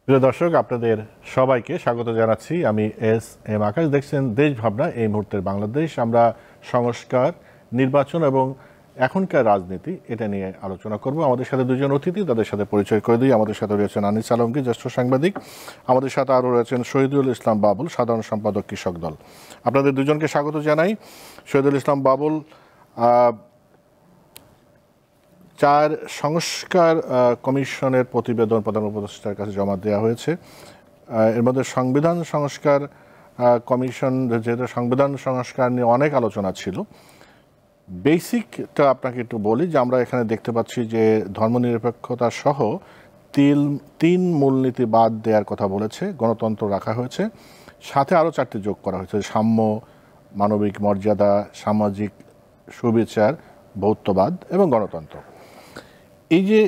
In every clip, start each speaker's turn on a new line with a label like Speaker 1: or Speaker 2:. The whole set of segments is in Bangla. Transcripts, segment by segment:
Speaker 1: প্রিয় দর্শক, আপনাদের সবাইকে স্বাগত জানাচ্ছি। আমি এস এম আকাশ। দেখছেন দেশ ভাবনা, এই মুহূর্তের বাংলাদেশ। আমরা সংস্কার, নির্বাচন এবং এখনকার রাজনীতি এটা নিয়ে আলোচনা করব। আমাদের সাথে দুজন অতিথি, তাদের সাথে পরিচয় করে দিই। আমাদের সাথে রয়েছেন আনিস আলমগীর, জ্যেষ্ঠ সাংবাদিক। আমাদের সাথে আরও রয়েছেন শহীদুল ইসলাম বাবুল, সাধারণ সম্পাদক, কৃষক দল। আপনাদের দুজনকে স্বাগত জানাই। শহীদুল ইসলাম বাবুল, চার সংস্কার কমিশনের প্রতিবেদন প্রধান উপদেষ্টার কাছে জমা দেওয়া হয়েছে। এর মধ্যে সংবিধান সংস্কার কমিশন, যেহেতু সংবিধান সংস্কার নিয়ে অনেক আলোচনা ছিল, বেসিকটা আপনাকে একটু বলি যে আমরা এখানে দেখতে পাচ্ছি যে ধর্মনিরপেক্ষতা সহ তিন মূলনীতি বাদ দেওয়ার কথা বলেছে, গণতন্ত্র রাখা হয়েছে, সাথে আরও চারটি যোগ করা হয়েছে: সাম্য, মানবিক মর্যাদা, সামাজিক সুবিচার, ভৌতবাদ এবং গণতন্ত্র। এই যে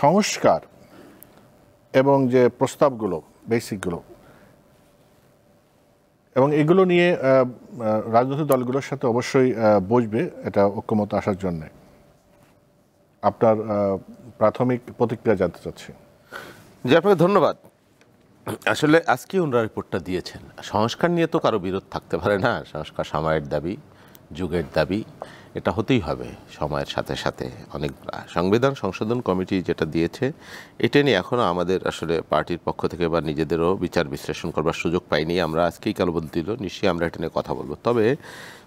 Speaker 1: সংস্কার এবং যে প্রস্তাবগুলো, বেসিকগুলো, এবং এগুলো নিয়ে রাজনৈতিক দলগুলোর সাথে অবশ্যই বসবে এটা ঐক্যমত আসার জন্য। আপনার প্রাথমিক প্রতিক্রিয়া জানতে চাচ্ছি।
Speaker 2: জি, আপনাকে ধন্যবাদ। আসলে আজকে ওনারা রিপোর্টটা দিয়েছেন। সংস্কার নিয়ে তো কারো বিরোধ থাকতে পারে না। সংস্কার সময়ের দাবি, যুগের দাবি, এটা হতেই হবে সময়ের সাথে সাথে। অনেক সংবিধান সংশোধন কমিটি যেটা দিয়েছে, এটা নিয়ে এখনও আমাদের আসলে পার্টির পক্ষ থেকে বা নিজেদেরও বিচার বিশ্লেষণ করবার সুযোগ পাইনি। আমরা আজকেই কালবদ্ধ দিল, নিশ্চয়ই আমরা এটা নিয়ে কথা বলবো। তবে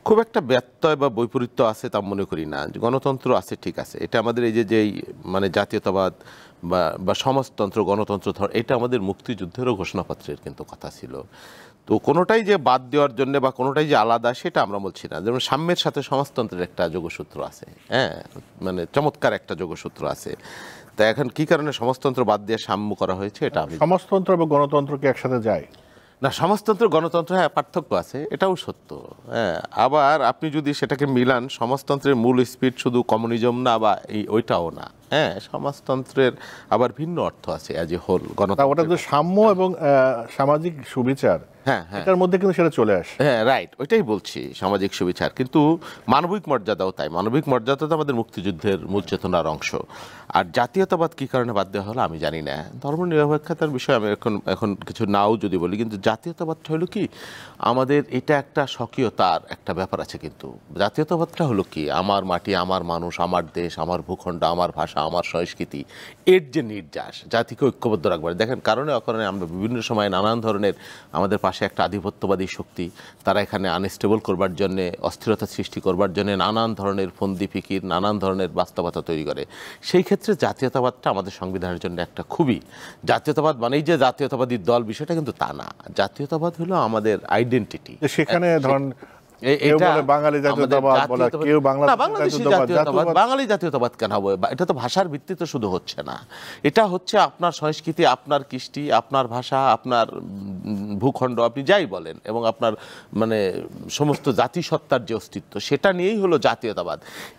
Speaker 2: খুব একটা ব্যত্যয় বা বৈপরীত্য আছে তা মনে করি না। গণতন্ত্র আছে, ঠিক আছে, এটা আমাদের এই যেই মানে জাতীয়তাবাদ বা সমাজতন্ত্র, গণতন্ত্র, এটা আমাদের মুক্তিযুদ্ধেরও ঘোষণাপত্রের কিন্তু কথা ছিল। তো কোনোটাই যে বাদ দেওয়ার জন্য বা কোনোটাই যে আলাদা সেটা আমরা বলছি না। যেমন সাম্যের সাথে সমাজতন্ত্রের একটা যোগসূত্র আছে, হ্যাঁ, মানে চমৎকার একটা যোগসূত্র আছে। তা এখন কি কারণে সমাজতন্ত্র বাদ দিয়ে সাম্য করা হয়েছে এটা আমি
Speaker 1: সমাজতন্ত্র এবং গণতন্ত্র কি একসাথে যায়
Speaker 2: না। সমাজতন্ত্র গণতন্ত্র, হ্যাঁ, পার্থক্য আছে, এটাও সত্য। হ্যাঁ, আবার আপনি যদি সেটাকে মিলান, সমাজতন্ত্রের মূল স্পিরিট শুধু কমিউনিজম না বা ওইটাও না। হ্যাঁ, সমাজতন্ত্রের আবার ভিন্ন অর্থ আছে অ্যাজ এ হোল।
Speaker 1: ওটা কিন্তু সাম্য এবং সামাজিক সুবিচার,
Speaker 2: হ্যাঁ হ্যাঁ,
Speaker 1: এটার মধ্যে কিন্তু সেটা চলে আসে।
Speaker 2: হ্যাঁ, রাইট, ওইটাই বলছি, সামাজিক সুবিচার। কিন্তু মানবিক মর্যাদাও তাই। মানবিক মর্যাদা তো আমাদের মুক্তিযুদ্ধের মূল চেতনার অংশ। আর জাতীয়তাবাদ কী কারণে বাদ দেওয়া হলো আমি জানি না। ধর্মনিরপেক্ষতার বিষয়ে আমি এখন কিছু নাও যদি বলি, কিন্তু জাতীয়তাবাদটা হলো কি, আমাদের এটা একটা স্বকীয়তার একটা ব্যাপার আছে। কিন্তু জাতীয়তাবাদটা হলো কি, আমার মাটি, আমার মানুষ, আমার দেশ, আমার ভূখণ্ড, আমার ভাষা, আমার সংস্কৃতি, এর যে নির্যাস, জাতিকে ঐক্যবদ্ধ রাখবার। দেখেন, কারণে অকারণে আমরা বিভিন্ন সময় নানান ধরনের, আমাদের পাশে একটা আধিপত্যবাদী শক্তি, তারা এখানে আনস্টেবল করবার জন্যে, অস্থিরতা সৃষ্টি করবার জন্যে নানান ধরনের ফন্দি ফিকির, নানান ধরনের বাস্তবতা তৈরি করে। সেই ক্ষেত্রে জাতীয়তাবাদটা আমাদের সংবিধানের জন্য একটা খুবই, জাতীয়তাবাদ মানেই যে জাতীয়তাবাদী দল, বিষয়টা কিন্তু তা না। জাতীয়তাবাদ হলো আমাদের আইডেন্টিটি।
Speaker 1: সেখানে ধরুন বাঙালি জাতীয়তাবাদ বলা, কেউ
Speaker 2: বাঙালি জাতীয়তাবাদ কেন হবে? এটা তো ভাষার ভিত্তিতে শুধু হচ্ছে না, এটা হচ্ছে আপনার সংস্কৃতি, আপনার কৃষ্টি, আপনার ভাষা, আপনার ভূখণ্ড, আপনি যাই বলেন, এবং আপনার মানে সমস্ত জাতিসত্তার যে অস্তিত্ব, সেটা নিয়েই হলো জাতীয়তাবাদ।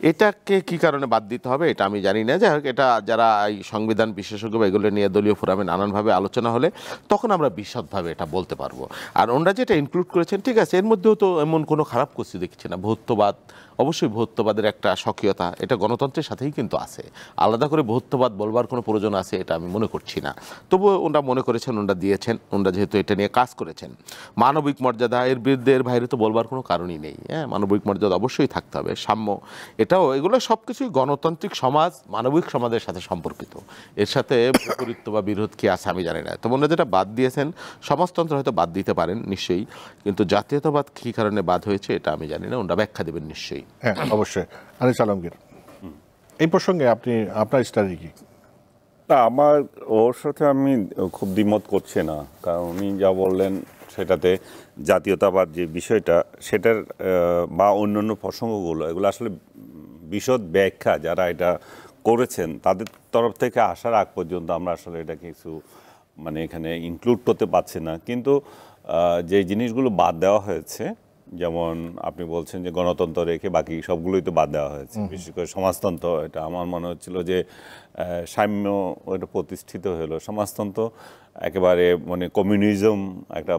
Speaker 2: এটাকে কি কারণে বাদ দিতে হবে এটা আমি জানি না। যাই হোক, এটা যারা এই সংবিধান বিশেষজ্ঞ বা এগুলো নিয়ে দলীয় ফোরামে নানানভাবে আলোচনা হলে তখন আমরা বিশদভাবে এটা বলতে পারবো। আর ওনারা যেটা ইনক্লুড করেছেন, ঠিক আছে, এর মধ্যেও তো এমন কোনো খারাপ কিছু দেখছি না। বহুত্ববাদ, অবশ্যই বহুত্ববাদের একটা স্বকীয়তা, এটা গণতন্ত্রের সাথেই কিন্তু আছে। আলাদা করে বহুত্ববাদ বলবার কোনো প্রয়োজন আছে এটা আমি মনে করছি না। তবুও ওনারা মনে করেছেন, ওনারা দিয়েছেন, ওনারা যেহেতু এটা নিয়ে কাজ করেছেন। মানবিক মর্যাদা, এর বিরুদ্ধে এর বাইরে তো বলবার কোনো কারণই নেই। হ্যাঁ, মানবিক মর্যাদা অবশ্যই থাকতে হবে। সাম্য, এটাও, এগুলো সব কিছুই গণতান্ত্রিক সমাজ, মানবিক সমাজের সাথে সম্পর্কিত। এর সাথে বিপরীত বা বিরোধ কি আছে আমি জানি না। তো ওনারা যেটা বাদ দিয়েছেন, সমাজতন্ত্র হয়তো বাদ দিতে পারেন নিশ্চয়ই, কিন্তু জাতীয়তাবাদ কী কারণে বাদ হয়েছে এটা আমি জানি না। ওনারা ব্যাখ্যা দেবেন নিশ্চয়ই।
Speaker 1: হ্যাঁ, অবশ্যই। আনিস আলমগীর, এই প্রসঙ্গে আপনার স্টাডি কি?
Speaker 3: না, আমার ওর সাথে আমি খুব দ্বিমত করছি না, কারণ উনি যা বললেন সেটাতে জাতীয়তাবাদ যে বিষয়টা, সেটার বা অন্যান্য প্রসঙ্গগুলো, এগুলো আসলে বিশদ ব্যাখ্যা যারা এটা করেছেন তাদের তরফ থেকে আসার আগ পর্যন্ত আমরা আসলে এটা কিছু মানে এখানে ইনক্লুড করতে পারছি না। কিন্তু যে জিনিসগুলো বাদ দেওয়া হয়েছে, যেমন আপনি বলছেন যে গণতন্ত্র রেখে বাকি সবগুলোই তো বাদ দেওয়া হয়েছে, বিশেষ করে সমাজতন্ত্র। এটা আমার মনে হচ্ছিল যে সাম্য ওটা প্রতিষ্ঠিত হলো, সমাজতন্ত্র একেবারে মানে কমিউনিজম একটা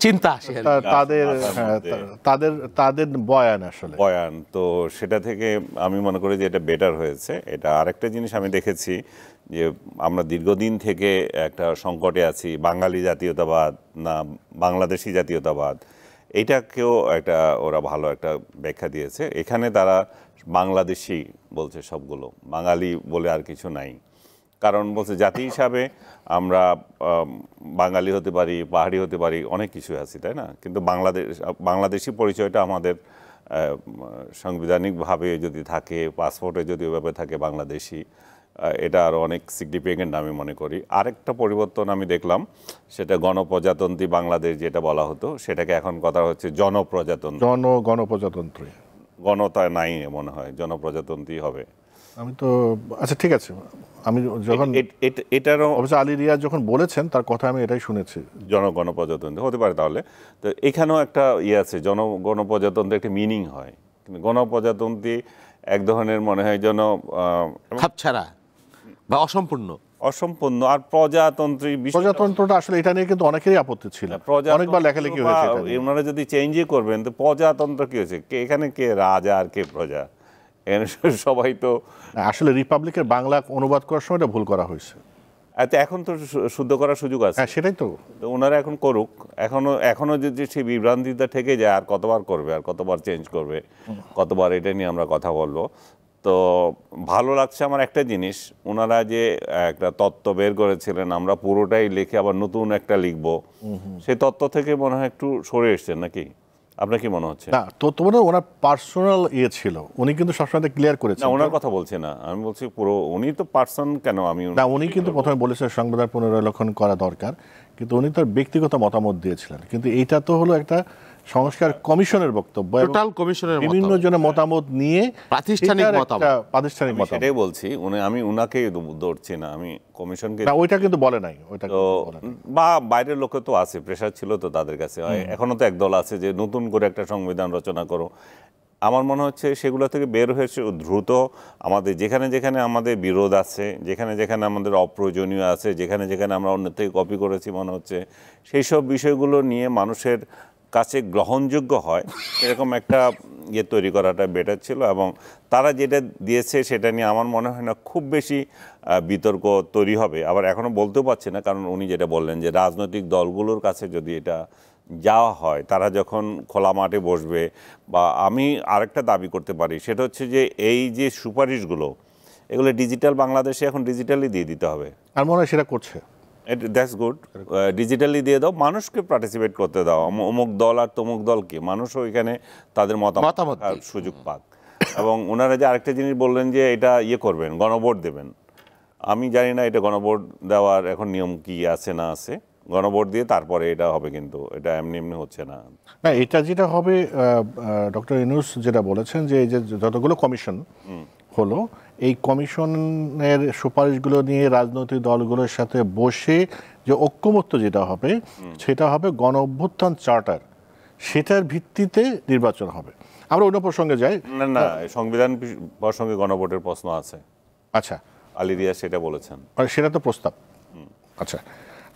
Speaker 2: চিন্তা আসে
Speaker 1: তাদের বয়ান, আসলে
Speaker 3: বয়ান। তো সেটা থেকে আমি মনে করি যে এটা বেটার হয়েছে। এটা আরেকটা জিনিস আমি দেখেছি যে আমরা দীর্ঘদিন থেকে একটা সংকটে আছি, বাঙালি জাতীয়তাবাদ না বাংলাদেশি জাতীয়তাবাদ, এইটাকেও একটা ওরা ভালো একটা ব্যাখ্যা দিয়েছে। এখানে তারা বাংলাদেশি বলছে, সবগুলো বাঙালি বলে আর কিছু নাই। কারণ বলছে জাতি হিসাবে আমরা বাঙালি হতে পারি, পাহাড়ি হতে পারি, অনেক কিছু আছি, তাই না? কিন্তু বাংলাদেশি পরিচয়টা আমাদের সাংবিধানিকভাবে যদি থাকে, পাসপোর্টে যদি ওইভাবে থাকে বাংলাদেশি, এটা আরও অনেক সিগনিফিকেন্ট আমি মনে করি। আরেকটা পরিবর্তন আমি দেখলাম, সেটা গণপ্রজাতন্ত্রী বাংলাদেশ যেটা বলা হতো, সেটাকে এখন কথা হচ্ছে জনপ্রজাতন্ত্রী।
Speaker 1: গণপ্রজাতন্ত্রী,
Speaker 3: গণতা নাই মনে হয়, জনপ্রজাতন্ত্রী হবে।
Speaker 1: আমি তো আচ্ছা ঠিক আছে, আমি যখন
Speaker 3: এটারও
Speaker 1: অবশ্য আলী রিয়াজ যখন বলেছেন তার কথা আমি এটাই শুনেছি,
Speaker 3: গণপ্রজাতন্ত্রী হতে পারে। তাহলে তো এখানেও একটা ইয়ে আছে, গণপ্রজাতন্ত্রী একটা মিনিং হয়, কিন্তু গণপ্রজাতন্ত্রী এক ধরনের মনে হয় যেন
Speaker 2: খাপছাড়া বা অসম্পূর্ণ। আর
Speaker 1: প্রজাতন্ত্রটা আসলে এটা নিয়ে কিন্তু অনেকেরই আপত্তি ছিল, অনেকবার লেখালেখি হয়েছে।
Speaker 3: ওনারা যদি চেঞ্জই করবেন তো প্রজাতন্ত্র কি হয়েছে, এখানে কে রাজা আর কে প্রজা? সবাই তো
Speaker 1: আসলে রিপাবলিকের বাংলা অনুবাদ করার সময় এটা ভুল করা হয়েছে।
Speaker 3: আচ্ছা, এখন তো শুদ্ধ করার সুযোগ আছে।
Speaker 1: হ্যাঁ, সেটাই তো
Speaker 3: ওনারা এখন করুক। এখনো যদি সেই বিভ্রান্তিটা থেকে যায়, আর কতবার করবে, আর কতবার চেঞ্জ করবে, কতবার এটা নিয়ে আমরা কথা বলবো। তো ভালো লাগছে আমার একটা জিনিস, ওনারা যে একটা তত্ত্ব বের করেছিলেন, আমরা পুরোটাই লিখে আবার নতুন একটা লিখবো, সেই তত্ত্ব থেকে মনে হয় একটু সরে এসছেন নাকি? আপনার কি মনে হচ্ছে?
Speaker 1: না, তো তোমার ওনার পার্সোনাল ইয়ে ছিল, উনি কিন্তু সবসময় ক্লিয়ার করেছেন।
Speaker 3: না, ওনার কথা বলছি না, আমি বলছি পুরো উনি তো পার্সন কেন, আমি
Speaker 1: না, উনি কিন্তু প্রথমে বলেছেন সংবিধান পুনর্বিবেচন করা দরকার, কিন্তু উনি তার ব্যক্তিগত মতামত দিয়েছিলেন। কিন্তু এইটা তো হলো একটা সংস্কার কমিশনের বক্তব্য,
Speaker 2: টোটাল কমিশনের
Speaker 1: বিভিন্ন জনের মতামত নিয়ে প্রাতিষ্ঠানিক মতামত।
Speaker 3: সেটাই বলছি, আমি উনাকেই ধরছি না, আমি কমিশনকে।
Speaker 1: না, ওইটা কিন্তু বলে নাই, ওইটা
Speaker 3: তো বা বাইরের লোকে তো আছে, প্রেশার ছিল তো তাদের কাছে। এখনো তো একদল আছে যে নতুন করে একটা সংবিধান রচনা করো। আমার মনে হচ্ছে সেগুলো থেকে বের হয়েছে দ্রুত। আমাদের যেখানে যেখানে আমাদের বিরোধ আছে, যেখানে যেখানে আমাদের অপ্রয়োজনীয় আছে, যেখানে যেখানে আমরা অন্য থেকে কপি করেছি মনে হচ্ছে, সেই সব বিষয়গুলো নিয়ে মানুষের কাছে গ্রহণযোগ্য হয় এরকম একটা ইয়ে তৈরি করাটা বেটার ছিল। এবং তারা যেটা দিয়েছে সেটা নিয়ে আমার মনে হয় না খুব বেশি বিতর্ক তৈরি হবে। আবার এখনও বলতেও পারছি না, কারণ উনি যেটা বললেন যে রাজনৈতিক দলগুলোর কাছে যদি এটা যাওয়া হয়, তারা যখন খোলা মাঠে বসবে, বা আমি আরেকটা দাবি করতে পারি, সেটা হচ্ছে যে এই যে সুপারিশগুলো, এগুলো ডিজিটাল বাংলাদেশে এখন ডিজিটালি দিয়ে দিতে হবে।
Speaker 1: আর মনে হয় সেটা করছে।
Speaker 3: দ্যাটস গুড, ডিজিটালি দিয়ে দাও, মানুষকে পার্টিসিপেট করতে দাও, অমুক দল আর তমুক দলকে, মানুষও এখানে তাদের মতামত সুযোগ পাক। এবং ওনারা যে আরেকটা জিনিস বললেন যে এটা ইয়ে করবেন, গণভোট দেবেন। আমি জানি না এটা গণভোট দেওয়ার এখন নিয়ম কি আছে না আছে, গণভোট দিয়ে তারপরে এটা হবে, কিন্তু এটা এমনি এমনি হচ্ছে না।
Speaker 1: না, এটা যেটা হবে, ডক্টর ইউনূস যেটা বলেছেন যে এই যে যতগুলো কমিশন হলো, এই কমিশনের সুপারিশগুলো নিয়ে রাজনৈতিক দলগুলোর সাথে বসে যে ঐক্যমত্য যেটা হবে, সেটা হবে গণ অভ্যুত্থান চার্টার, সেটার ভিত্তিতে নির্বাচন হবে। আমরা অন্য প্রসঙ্গে যাই।
Speaker 3: না, সংবিধান প্রসঙ্গে গণভোটের প্রশ্ন আছে।
Speaker 1: আচ্ছা,
Speaker 3: আলী রিয়াজ সেটা বলেছেন,
Speaker 1: সেটা তো প্রস্তাব। আচ্ছা,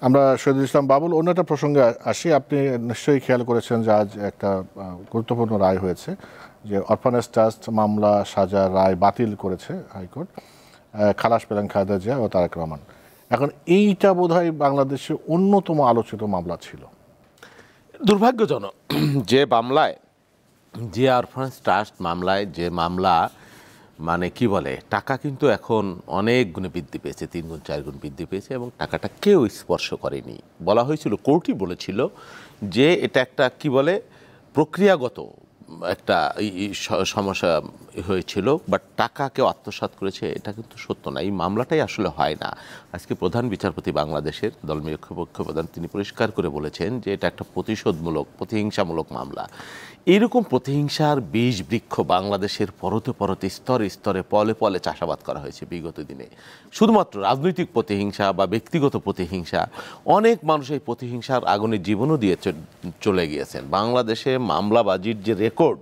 Speaker 1: আমরা শহীদুল ইসলাম বাবুল অন্য একটা প্রসঙ্গে আসি। আপনি নিশ্চয়ই খেয়াল করেছেন যে আজ একটা গুরুত্বপূর্ণ রায় হয়েছে, যে অরফানেজ ট্রাস্ট মামলা সাজার রায় বাতিল করেছে হাইকোর্ট। খালাস পেলেন খালেদা জিয়া ও তারেক রহমান। এখন এইটা বোধহয় বাংলাদেশের অন্যতম আলোচিত মামলা ছিল।
Speaker 2: দুর্ভাগ্যজনক যে মামলায়, যে অরফানেজ ট্রাস্ট মামলায়, যে মামলা মানে কি বলে, টাকা কিন্তু এখন অনেক গুণে বৃদ্ধি পেয়েছে, 3 গুণ 4 গুণ বৃদ্ধি পেয়েছে, এবং টাকাটা কেউ স্পর্শ করেনি। বলা হয়েছিল, কোর্টই বলেছিল যে এটা একটা কি বলে প্রক্রিয়াগত একটা সমস্যা হয়েছিল, বাট টাকা কেউ আত্মসাৎ করেছে, এটা কিন্তু সত্য না। এই মামলাটাই আসলে হয় না। আজকে প্রধান বিচারপতি বাংলাদেশের দলনিরপেক্ষ প্রধান, তিনি পরিষ্কার করে বলেছেন যে এটা একটা প্রতিহিংসামূলক মামলা। এইরকম প্রতিহিংসার বীজ বৃক্ষ বাংলাদেশের পরতে পরতে স্তরে স্তরে পলে পলে চাষাবাদ করা হয়েছে বিগত দিনে। শুধুমাত্র রাজনৈতিক প্রতিহিংসা বা ব্যক্তিগত প্রতিহিংসা, অনেক মানুষ এই প্রতিহিংসার আগুনে জীবনও দিয়ে চলে গিয়েছেন। বাংলাদেশে মামলাবাজির যে রেকর্ড,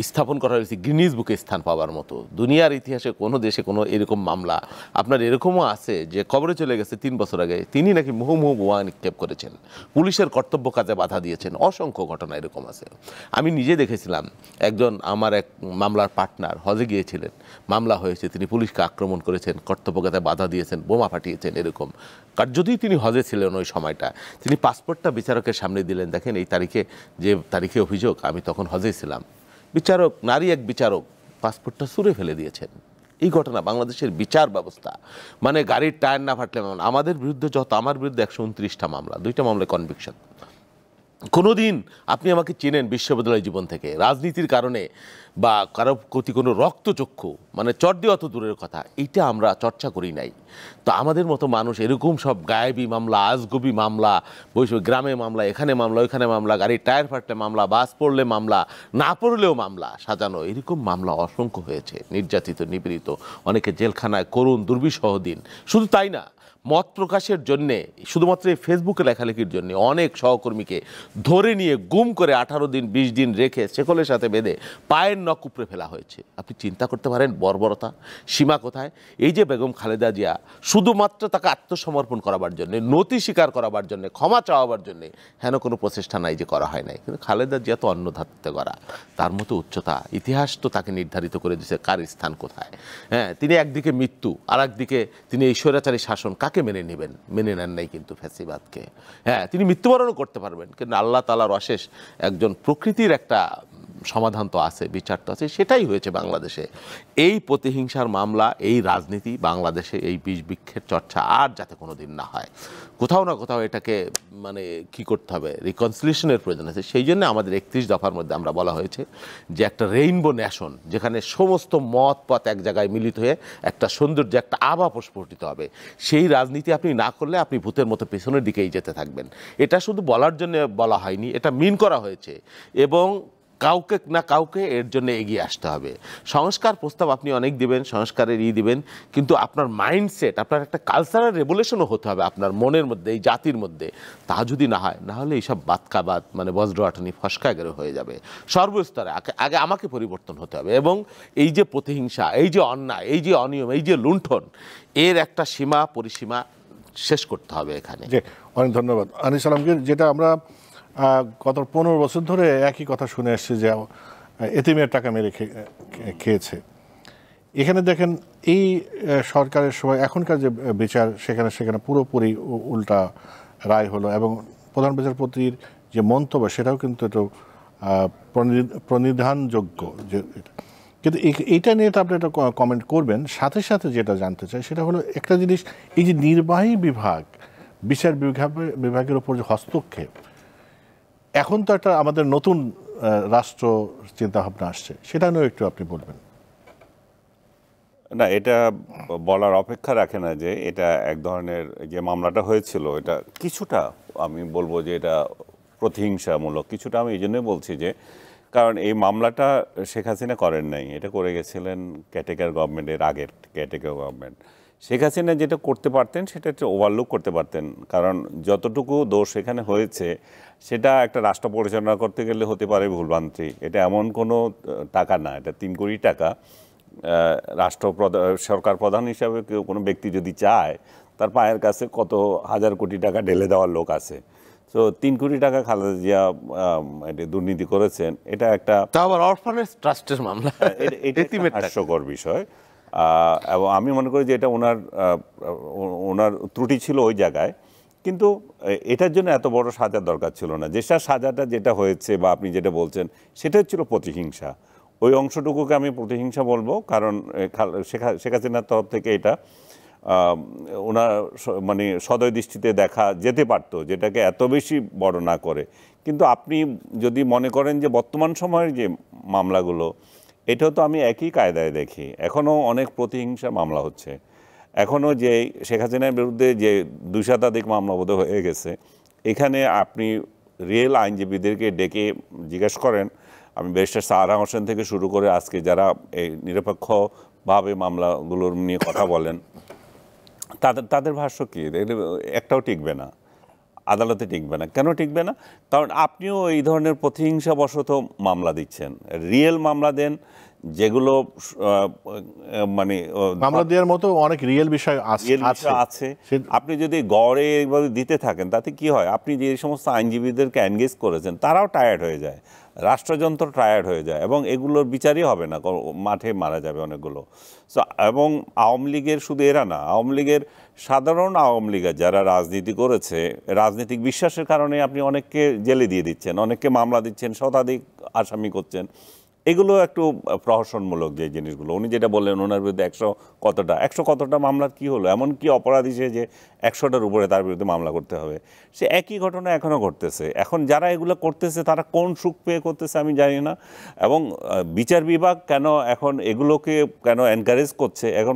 Speaker 2: স্থাপন করা হয়েছে গিনিজ বুকে স্থান পাওয়ার মতো। দুনিয়ার ইতিহাসে কোনো দেশে কোনো এরকম মামলা আপনার এরকমও আছে যে কবরে চলে গেছে 3 বছর আগে, তিনি নাকি মুহুর্মুহু বোমা নিক্ষেপ করেছেন, পুলিশের কর্তব্য কাজে বাধা দিয়েছেন। অসংখ্য ঘটনা এরকম আছে। আমি নিজে দেখেছিলাম, একজন আমার এক মামলার পার্টনার হজে গিয়েছিলেন, মামলা হয়েছে, তিনি পুলিশকে আক্রমণ করেছেন, কর্তব্য কাজে বাধা দিয়েছেন, বোমা ফাটিয়েছেন। এরকম যদিও তিনি হজে ছিলেন ওই সময়টা, তিনি পাসপোর্টটা বিচারকের সামনে দিলেন, দেখেন এই তারিখে, যে তারিখে অভিযোগ, আমি তখন হজে ছিলাম। বিচারক, নারী এক বিচারক, পাসপোর্টটা ছুঁড়ে ফেলে দিয়েছেন। এই ঘটনা বাংলাদেশের বিচার ব্যবস্থা, মানে গাড়ির টায়ার না ফাটলে মামলা। আমাদের বিরুদ্ধে আমার বিরুদ্ধে 129টা মামলা, 2টা মামলায় কনভিকশন। কোনোদিন আপনি আমাকে চেনেন বিশ্ববিদ্যালয় জীবন থেকে, রাজনীতির কারণে বা কারো প্রতি কোনো রক্তচক্ষু, মানে চর্দি অত দূরের কথা, এইটা আমরা চর্চা করি নাই। তো আমাদের মতো মানুষ এরকম সব গায়েবী মামলা, আজগবি মামলা, গ্রামে মামলা, এখানে মামলা, ওইখানে মামলা, গাড়ির টায়ার ফাটলে মামলা, বাস পড়লে মামলা, না পড়লেও মামলা সাজানো, এরকম মামলা অসংখ্য হয়েছে। নির্যাতিত, নিপীড়িত, অনেকে জেলখানায়, করুণ দুর্বিষহ দিন। শুধু তাই না, মত প্রকাশের জন্যে, শুধুমাত্র এই ফেসবুকে লেখালেখির জন্য অনেক সহকর্মীকে ধরে নিয়ে গুম করে 18 দিন 20 দিন রেখে শেকলের সাথে বেঁধে পায়ের নখ উপড়ে ফেলা হয়েছে। আপনি চিন্তা করতে পারেন বর্বরতা, সীমা কোথায়? এই যে বেগম খালেদা জিয়া শুধুমাত্র তাকে আত্মসমর্পণ করাবার জন্য, নতি স্বীকার করাবার জন্য, ক্ষমা চাওয়াবার জন্য হেন কোনো প্রচেষ্টা নাই যে করা হয় নাই। কিন্তু খালেদা জিয়া তো অন্য ধাতুতে করা, তার মতো উচ্চতা, ইতিহাস তো তাকে নির্ধারিত করে দিয়েছে কার স্থান কোথায়। হ্যাঁ, তিনি একদিকে মৃত্যু, আর একদিকে তিনি এই স্বৈরাচারী শাসন, কাকে মেনে নেবেন? মেনে নেন নাই কিন্তু ফ্যাসিবাদকে। হ্যাঁ, তিনি মৃত্যুবরণও করতে পারবেন, কিন্তু আল্লাহ তাআলার অশেষ একজন প্রকৃতির একটা সমাধান তো আছে, বিচার তো আছে। সেটাই হয়েছে বাংলাদেশে। এই প্রতিহিংসার মামলা, এই রাজনীতি বাংলাদেশে, এই বিষ বৃক্ষের চর্চা আর যাতে কোনো দিন না হয়। কোথাও না কোথাও এটাকে মানে কি করতে হবে, রিকনসিলিয়েশনের প্রয়োজন আছে। সেই জন্য আমাদের 31 দফার মধ্যে আমরা বলা হয়েছে যে একটা রেইনবো ন্যাশন, যেখানে সমস্ত মত পথ এক জায়গায় মিলিত হয়ে একটা সৌন্দর্য, একটা আভা প্রস্ফুটিত হবে। সেই রাজনীতি আপনি না করলে আপনি ভূতের মতো পেছনের দিকেই যেতে থাকবেন। এটা শুধু বলার জন্য বলা হয়নি, এটা মিন করা হয়েছে, এবং কাউকে না কাউকে এর জন্য এগিয়ে আসতে হবে। সংস্কার প্রস্তাব আপনি অনেক দিবেন, সংস্কারের দিবেন, কিন্তু আপনার মাইন্ডসেট, আপনার একটা কালচারাল রেভলিউশনও হতে হবে আপনার মনের মধ্যে, এই জাতির মধ্যে। তা যদি না হয়, না হলে এইসব বাতকাবাদ, মানে বজ্রআটনি ফসকা গেলে হয়ে যাবে সর্বস্তরে। আগে আমাকে পরিবর্তন হতে হবে, এবং এই যে প্রতিহিংসা, এই যে অন্যায়, এই যে অনিয়ম, এই যে লুণ্ঠন, এর একটা সীমা পরিসীমা শেষ করতে হবে এখানে।
Speaker 1: অনেক ধন্যবাদ আনিস আলমগীর। যেটা আমরা গত 15 বছর ধরে একই কথা শুনে আসছি যে এতিমের টাকা মেরে খেয়েছে। এখানে দেখেন এই সরকারের সময় এখনকার যে বিচার, সেখানে পুরোপুরি উল্টা রায় হলো, এবং প্রধান বিচারপতির যে মন্তব্য সেটাও কিন্তু একটু প্রণিধানযোগ্য। যে কিন্তু এইটা নিয়ে তো আপনি একটা কমেন্ট করবেন। সাথে সাথে যেটা জানতে চাই সেটা হলো একটা জিনিস, এই যে নির্বাহী বিভাগ, বিচার বিভাগের উপর যে হস্তক্ষেপ, এখন তো একটা আমাদের নতুন রাষ্ট্র চিন্তাভাবনা আসছে, সেটা নিয়েও একটু আপনি বলবেন।
Speaker 3: না, এটা বলার অপেক্ষা রাখে না যে এটা এক ধরনের, যে মামলাটা হয়েছিল এটা কিছুটা আমি বলবো যে এটা প্রতিহিংসামূলক। কিছুটা আমি এই জন্যই বলছি যে, কারণ এই মামলাটা শেখ হাসিনা করেন নাই, এটা করে গেছিলেন ক্যাটেগর গভর্নমেন্টের আগের ক্যাটেগর গভর্নমেন্ট। শেখ হাসিনা যেটা করতে পারতেন সেটা একটু ওভারলুক করতে পারতেন, কারণ যতটুকু দোষ এখানে হয়েছে সেটা একটা রাষ্ট্র পরিচালনা করতে গেলে হতে পারে ভুলভ্রান্তি। এটা এমন কোনো টাকা না, এটা 3 কোটি টাকা। সরকার প্রধান হিসাবে কেউ, কোনো ব্যক্তি যদি চায়, তার পায়ের কাছে কত হাজার কোটি টাকা ঢেলে দেওয়ার লোক আছে। তো 3 কোটি টাকা খালেদা জিয়া এটা দুর্নীতি করেছেন, এটা একটা
Speaker 2: অরফানেজ ট্রাস্টের মামলা,
Speaker 3: এটা হাস্যকর বিষয়। এবং আমি মনে করি যে এটা ওনার ত্রুটি ছিল ওই জায়গায়, কিন্তু এটার জন্য এত বড় সাজার দরকার ছিল না। সাজাটা যেটা হয়েছে বা আপনি যেটা বলছেন সেটা ছিল প্রতিহিংসা। ওই অংশটুকুকে আমি প্রতিহিংসা বলবো, কারণ শেখ হাসিনার তরফ থেকে এটা ওনার মানে সদয় দৃষ্টিতে দেখা যেতে পারতো, যেটাকে এত বেশি বড় না করে। কিন্তু আপনি যদি মনে করেন যে বর্তমান সময়ের যে মামলাগুলো, এটাও তো আমি একই কায়দায় দেখি। এখনও অনেক প্রতিহিংসা মামলা হচ্ছে, এখনও যে শেখ হাসিনার বিরুদ্ধে যে 2 শতাধিক মামলা বোধ হয়ে গেছে, এখানে আপনি রিয়েল আইনজীবীদেরকে ডেকে জিজ্ঞেস করেন, আমি ব্যারিস্টার সাহারা হোসেন থেকে শুরু করে আজকে যারা এই নিরপেক্ষভাবে মামলাগুলোর নিয়ে কথা বলেন, তাদের ভাষ্য কী? একটাও টিকবে না। আদালতে টিকবে না। কেন টিকবে না? কারণ আপনিও এই ধরনের প্রতিহিংসাবশত মামলা দিচ্ছেন। রিয়েল মামলা দেন, যেগুলো মানে
Speaker 1: মামলা দেওয়ার মতো অনেক রিয়েল বিষয়
Speaker 3: আছে। আপনি যদি গড়ে এইভাবে দিতে থাকেন তাতে কি হয়, আপনি যে সমস্ত আইনজীবীদেরকে এনগেজ করেছেন তারাও টায়ার্ড হয়ে যায়, রাষ্ট্রযন্ত্র টায়ার্ড হয়ে যায়, এবং এগুলোর বিচারই হবে না, মাঠে মারা যাবে অনেকগুলো। এবং আওয়ামী লীগের শুধু এরা না, আওয়ামী লীগের সাধারণ আওয়ামী লীগের যারা রাজনীতি করেছে, রাজনৈতিক বিশ্বাসের কারণে আপনি অনেককে জেলে দিয়ে দিচ্ছেন, অনেককে মামলা দিচ্ছেন, শতাধিক আসামি করছেন। এগুলো একটু প্রহসনমূলক যে জিনিসগুলো। উনি যেটা বললেন ওনার বিরুদ্ধে 100 কতটা মামলার কি হলো, এমন কি অপরাধী সে যে 100টার উপরে তার বিরুদ্ধে মামলা করতে হবে? সে একই ঘটনা এখনও ঘটতেছে। এখন যারা এগুলো করতেছে তারা কোন সুখ পেয়ে করতেছে আমি জানি না, এবং বিচার বিভাগ কেন এখন এগুলোকে কেন এনকারেজ করছে এখন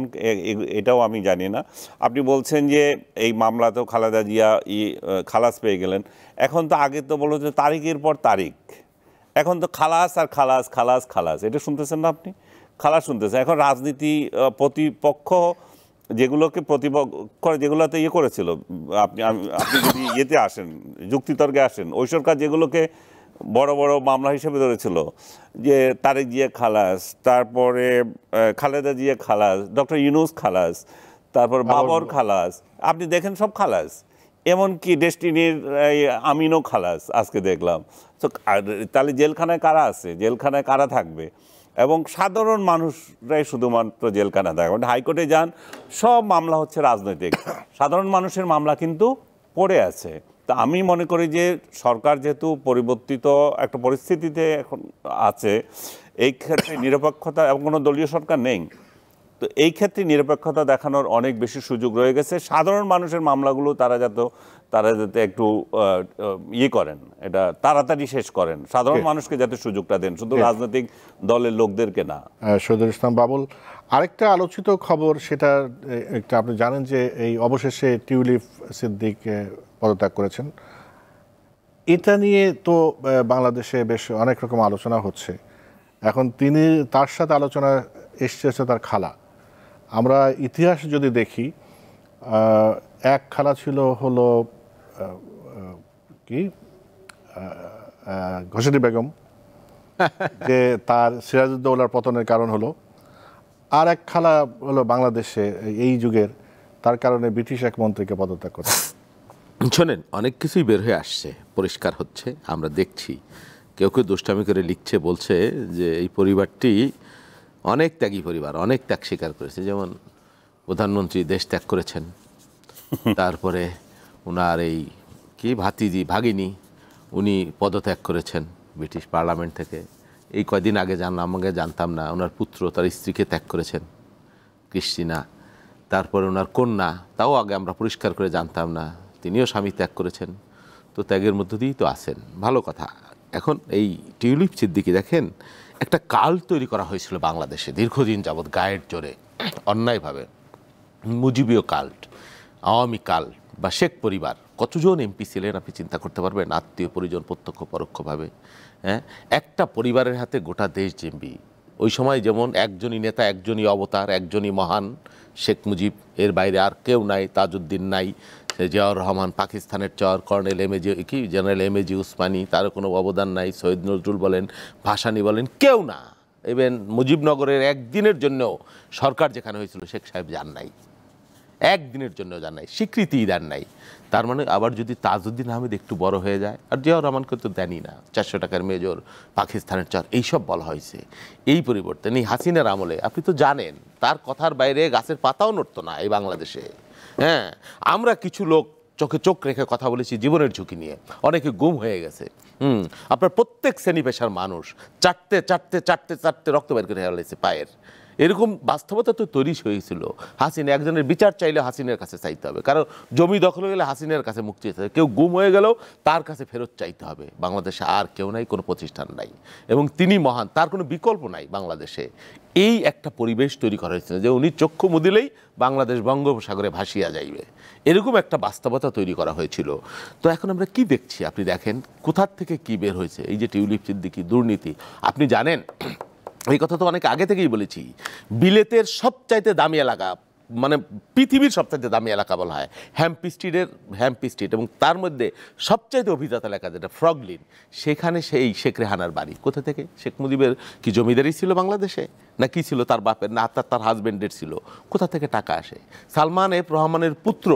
Speaker 3: এটাও আমি জানি না। আপনি বলছেন যে এই মামলাতেও খালেদা জিয়া খালাস পেয়ে গেলেন, এখন তো আগে তো বলো যে তারিখের পর তারিখ, এখন তো খালাস আর খালাস খালাস খালাস, এটা শুনতেছেন না আপনি? খালাস শুনতেছেন। এখন রাজনীতি প্রতিপক্ষ যেগুলোকে প্রতিপক্ষ যেগুলোতে করেছিল, আপনি যদি ইয়েতে আসেন, যুক্তিতর্কে আসেন, ওই সরকার যেগুলোকে বড় বড় মামলা হিসেবে ধরেছিল, যে তারেক জিয়া খালাস, তারপরে খালেদা জিয়া খালাস, ডক্টর ইউনূস খালাস, তারপর বাবর খালাস, আপনি দেখেন সব খালাস, এমনকি ডেস্টিনির আমিনও খালাস আজকে দেখলাম। তো তাহলে জেলখানায় কারা আছে, জেলখানায় কারা থাকবে? এবং সাধারণ মানুষরাই শুধুমাত্র জেলখানা থাকবে। হাইকোর্টে যান, সব মামলা হচ্ছে রাজনৈতিক, সাধারণ মানুষের মামলা কিন্তু পড়ে আছে। তা আমি মনে করি যে সরকার যেহেতু পরিবর্তিত একটা পরিস্থিতিতে এখন আছে, এই ক্ষেত্রে নিরপেক্ষতা, এবং কোনো দলীয় সরকার নেই, তো এই ক্ষেত্রে নিরপেক্ষতা দেখানোর অনেক বেশি সুযোগ রয়ে গেছে। সাধারণ মানুষের মামলাগুলো তারা যাতে একটু করেন, এটা তাড়াতাড়ি শেষ করেন, সাধারণ মানুষকে যাতে সুযোগটা দেন, শুধু রাজনৈতিক দলের লোকদেরকে না।
Speaker 1: শহীদুল ইসলাম বাবুল, আরেকটা আলোচিত খবর, সেটা একটা আপনি জানেন যে এই অবশেষে টিউলিপ সিদ্দিক পদত্যাগ করেছেন। এটা নিয়ে তো বাংলাদেশে বেশ অনেক রকম আলোচনা হচ্ছে। এখন তার সাথে আলোচনা এসছে তার খালা। আমরা ইতিহাস যদি দেখি, এক খালা ছিল হলো কি ঘসেটি বেগম, যে তার সিরাজউদ্দৌলার পতনের কারণ হলো। আর এক খালা হলো বাংলাদেশে এই যুগের, তার কারণে ব্রিটিশ এক মন্ত্রীকে পদত্যাগ করে।
Speaker 2: শোনেন, অনেক কিছুই বের হয়ে আসছে, পরিষ্কার হচ্ছে, আমরা দেখছি। কেউ কেউ দুষ্টামি করে লিখছে, বলছে যে এই পরিবারটি অনেক ত্যাগী পরিবার, অনেক ত্যাগ স্বীকার করেছে। যেমন প্রধানমন্ত্রী দেশ ত্যাগ করেছেন, তারপরে ওনার এই ভাগিনী উনি পদত্যাগ করেছেন ব্রিটিশ পার্লামেন্ট থেকে। এই কয়দিন আগে আমাকে জানতাম না, ওনার পুত্র তার স্ত্রীকে ত্যাগ করেছেন, ক্রিস্টিনা। তারপরে ওনার কন্যা, তাও আগে আমরা পরিষ্কার করে জানতাম না, তিনিও স্বামী ত্যাগ করেছেন। তো ত্যাগের মধ্য দিয়েই তো আছেন, ভালো কথা। এখন এই টিউলিপ সিদ্দিকী দেখেন, একটা কাল তৈরি করা হয়েছিল বাংলাদেশে দীর্ঘদিন যাবৎ, গায়ের জোরে, অন্যায়ভাবে। মুজিবীয় কাল্ট, আওয়ামী কাল বা শেখ পরিবার, কতজন এমপি ছিলেন আপনি চিন্তা করতে পারবেন, আত্মীয় পরিজন প্রত্যক্ষ পরোক্ষভাবে। হ্যাঁ, একটা পরিবারের হাতে গোটা দেশ জিম্বি। ওই সময় যেমন একজনই নেতা, একজনই অবতার, একজনই মহান, শেখ মুজিব, এর বাইরে আর কেউ নাই, তাজউদ্দিন নাই, জিয়াউর রহমান পাকিস্তানের চর, জেনারেল এমএজি উসমানী, তারও কোনো অবদান নাই, সৈয়দ নজরুল বলেন, ভাসানী বলেন, কেউ না। ইভেন মুজিবনগরের একদিনের জন্যও সরকার যেখানে হয়েছিল শেখ সাহেব যান নাই, একদিনের জন্য যান নাই, স্বীকৃতিই দেন নাই। তার মানে আবার যদি তাজউদ্দিন আহমেদ একটু বড় হয়ে যায়, আর জিয়াউর রহমানকে তো দেনই না, 400 টাকার মেজর, পাকিস্তানের চর, এইসব বলা হয়েছে। এই পরিবর্তন এই হাসিনার আমলে আপনি তো জানেন, তার কথার বাইরে গাছের পাতাও নড়তো না এই বাংলাদেশে। হ্যাঁ, আমরা কিছু লোক চোখে চোখ রেখে কথা বলেছি জীবনের ঝুঁকি নিয়ে, অনেকে গুম হয়ে গেছে। আপনার প্রত্যেক শ্রেণী পেশার মানুষ চাটতে চাটতে চাটতে চাটতে রক্ত বের করে ফেলেছে পায়ের। এরকম বাস্তবতা তো তৈরি হয়েছিল। হাসিনা, একজনের বিচার চাইলে হাসিনের কাছে চাইতে হবে, কারণ জমি দখল হয়ে গেলে হাসিনের কাছে মুক্তি চাইতে হবে, কেউ গুম হয়ে গেলেও তার কাছে ফেরত চাইতে হবে। বাংলাদেশে আর কেউ নাই, কোনো প্রতিষ্ঠান নাই, এবং তিনি মহান, তার কোনো বিকল্প নাই বাংলাদেশে। এই একটা পরিবেশ তৈরি করা হয়েছিল যে উনি চক্ষু মুদিলেই বাংলাদেশ বঙ্গোপসাগরে ভাসিয়া যাইবে, এরকম একটা বাস্তবতা তৈরি করা হয়েছিল। তো এখন আমরা কি দেখছি, আপনি দেখেন কোথার থেকে কি বের হয়েছে। এই যে টিউলিপ সিদ্দিকী, দুর্নীতি, আপনি জানেন এই কথা তো অনেক আগে থেকেই বলেছি, বিলেতের সবচাইতে দামি এলাকা মানে পৃথিবীর সবচেয়ে দামি এলাকা বলা হয় হ্যাম্পি স্ট্রিট, এবং তার মধ্যে সবচাইতে অভিজাত এলাকা যেটা ফ্রগলিন, সেখানে সেই শেখ রেহানার বাড়ি। কোথা থেকে? শেখ মুজিবের কি জমিদারি ছিল বাংলাদেশে, না কি ছিল তার বাপের, না তার হাজবেন্ডের ছিল? কোথা থেকে টাকা আসে? সালমান এফ রহমানের পুত্র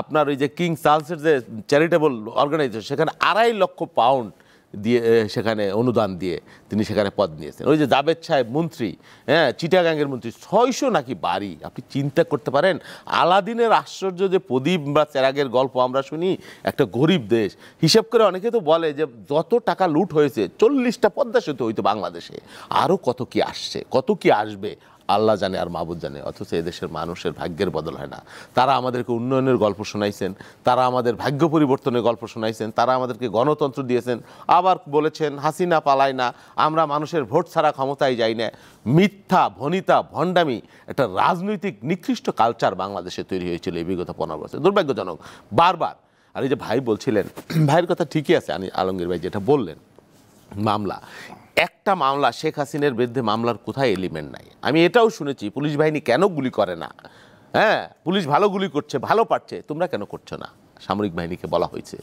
Speaker 2: আপনার ওই যে কিং চার্লসের যে চ্যারিটেবল অর্গানাইজেশন, সেখানে 2.5 লক্ষ পাউন্ড দিয়ে সেখানে অনুদান দিয়ে তিনি সেখানে পদ নিয়েছেন। ওই যে জাবেদ সাহেব মন্ত্রী, হ্যাঁ চিটাগাঙ্গের মন্ত্রী, 600 নাকি বাড়ি। আপনি চিন্তা করতে পারেন, আলাদিনের আশ্চর্য যে প্রদীপ বা চেরাগের গল্প আমরা শুনি, একটা গরিব দেশ হিসাব করে অনেকে তো বলে যে যত টাকা লুট হয়েছে 40টা পদ্মা সেতু হইতো বাংলাদেশে, আরও কত কি আসছে, কত কি আসবে আল্লাহ জানে আর মাবুদ জানে। অথচ এদেশের মানুষের ভাগ্যের বদল হয় না। তারা আমাদেরকে উন্নয়নের গল্প শোনাইছেন, তারা আমাদের ভাগ্য পরিবর্তনের গল্প শোনাইছেন, তারা আমাদেরকে গণতন্ত্র দিয়েছেন, আবার বলেছেন হাসিনা পালায় না, আমরা মানুষের ভোট ছাড়া ক্ষমতায় যাই না। মিথ্যা, ভনিতা, ভণ্ডামি, একটা রাজনৈতিক নিকৃষ্ট কালচার বাংলাদেশে তৈরি হয়েছিল এই বিগত 15 বছর, দুর্ভাগ্যজনক বারবার। আর এই যে ভাই বলছিলেন, ভাইয়ের কথা ঠিকই আছে, আলমগীর ভাই যেটা বললেন, মামলা, একটা মামলা শেখ হাসিনার বিরুদ্ধে মামলার কোথায় এলিমেন্ট নাই। আমি এটাও শুনেছি পুলিশ বাহিনী কেন গুলি করে না, হ্যাঁ পুলিশ ভালো গুলি করছে, ভালো পারছে, তোমরা কেন করছো না? সামরিক বাহিনীকে বলা হয়েছে।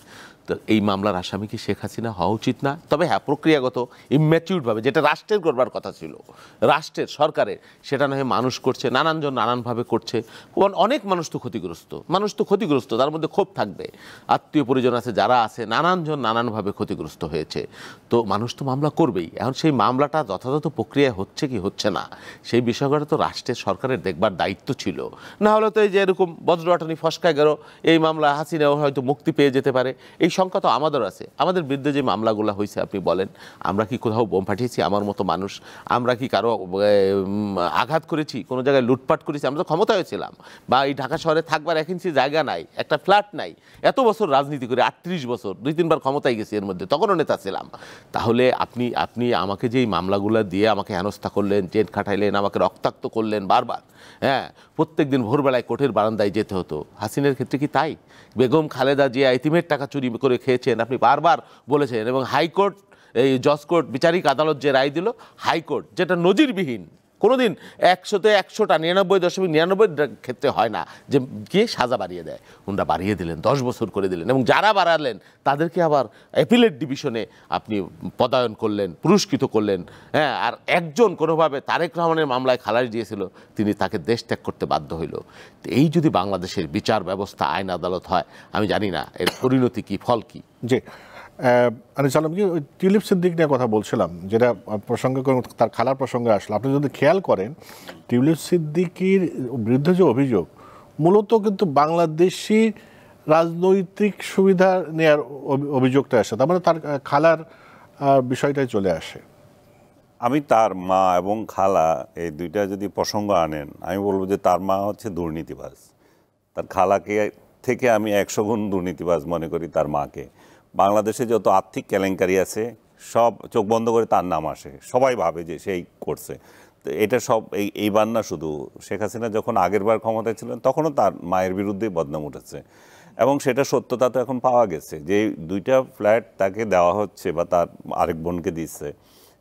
Speaker 2: তো এই মামলার আসামি কি শেখ হাসিনা হওয়া উচিত না? তবে হ্যাঁ, প্রক্রিয়াগত ইম্যাচিউরভাবে, যেটা রাষ্ট্রের করবার কথা ছিল, রাষ্ট্রের সরকারের, সেটা নয় মানুষ করছে, নানানজন নানানভাবে করছে। অনেক মানুষ তো ক্ষতিগ্রস্ত, তার মধ্যে ক্ষোভ থাকবে, আত্মীয় পরিজন আছে, যারা আছে, নানানজন নানানভাবে ক্ষতিগ্রস্ত হয়েছে। তো মানুষ তো মামলা করবেই। এখন সেই মামলাটা যথাযথ প্রক্রিয়া হচ্ছে কি হচ্ছে না, সেই বিষয়গুলো তো রাষ্ট্রের সরকারের দেখবার দায়িত্ব ছিল। না হলে তো এই যে এরকম বজ্রআটানি ফসকা গেল, এই মামলা হাসিনাও হয়তো মুক্তি পেয়ে যেতে পারে, এই সংখ্যা তো আমাদেরও আছে। আমাদের বিরুদ্ধে যে মামলাগুলো হয়েছে আপনি বলেন, আমরা কি কোথাও বোম ফাটিয়েছি? আমার মতো মানুষ আমরা কি কারো আঘাত করেছি, কোনো জায়গায় লুটপাট করেছি? আমরা তো ক্ষমতায় ছিলাম, বা এই ঢাকা শহরে থাকবার 1 ইঞ্চি জায়গা নাই, একটা ফ্ল্যাট নাই, এত বছর রাজনীতি করে 38 বছর, 2-3 বার ক্ষমতায় গেছি, এর মধ্যে তখনও নেতা ছিলাম। তাহলে আপনি আমাকে যে এই মামলাগুলো দিয়ে আমাকে হেনস্থা করলেন, জেল খাটাইলেন, আমাকে রক্তাক্ত করলেন বারবার, হ্যাঁ প্রত্যেকদিন ভোরবেলায় কোর্টের বারান্দায় যেতে হতো। হাসিনের ক্ষেত্রে কি তাই? বেগম খালেদা জিয়া এতিমের টাকা চুরি করে খেয়েছেন, আপনি বারবার বলেছেন, এবং হাইকোর্ট, এই জজ কোর্ট, বিচারিক আদালত যে রায় দিল, হাইকোর্ট, যেটা নজিরবিহীন, কোনোদিন 100-তে 100টা 99.99 ক্ষেত্রে হয় না যে গিয়ে সাজা বাড়িয়ে দেয়, ওনারা বাড়িয়ে দিলেন, 10 বছর করে দিলেন, এবং যারা বাড়ালেন তাদেরকে আবার অ্যাপিলেট ডিভিশনে আপনি পদায়ন করলেন, পুরস্কৃত করলেন, হ্যাঁ। আর একজন কোনোভাবে তারেক রহমানের মামলায় খালাস দিয়েছিল, তিনি তাকে দেশ ত্যাগ করতে বাধ্য হইল। এই যদি বাংলাদেশের বিচার ব্যবস্থা, আইন আদালত হয়, আমি জানি না এর পরিণতি কি, ফল কি।
Speaker 1: জি, আমি চালাম কি ওই টিউলিপ সিদ্দিক নিয়ে কথা বলছিলাম, যেটা প্রসঙ্গে তার খালার প্রসঙ্গে আসলো। আপনি যদি খেয়াল করেন, টিউলিপ সিদ্দিকির বিরুদ্ধে যে অভিযোগ, মূলত কিন্তু বাংলাদেশি রাজনৈতিক সুবিধা নেওয়ার অভিযোগটা আসে, তার মানে তার খালার বিষয়টাই চলে আসে।
Speaker 3: আমি তার মা এবং খালা এই দুইটা যদি প্রসঙ্গ আনেন, আমি বলবো যে তার মা হচ্ছে দুর্নীতিবাজ, তার খালাকে থেকে আমি 100 গুণ দুর্নীতিবাজ মনে করি তার মাকে। বাংলাদেশে যত আর্থিক কেলেঙ্কারি আছে সব চোখ বন্ধ করে তার নাম আসে, সবাই ভাবে যে সেই করছে। তো এটা সব এইবার না, শুধু শেখ হাসিনা যখন আগেরবার ক্ষমতায় ছিলেন তখনও তার মায়ের বিরুদ্ধেই বদনাম উঠেছে, এবং সেটা সত্যতা তো এখন পাওয়া গেছে যে 2টা ফ্ল্যাট তাকে দেওয়া হচ্ছে বা তার আরেক বোনকে দিচ্ছে,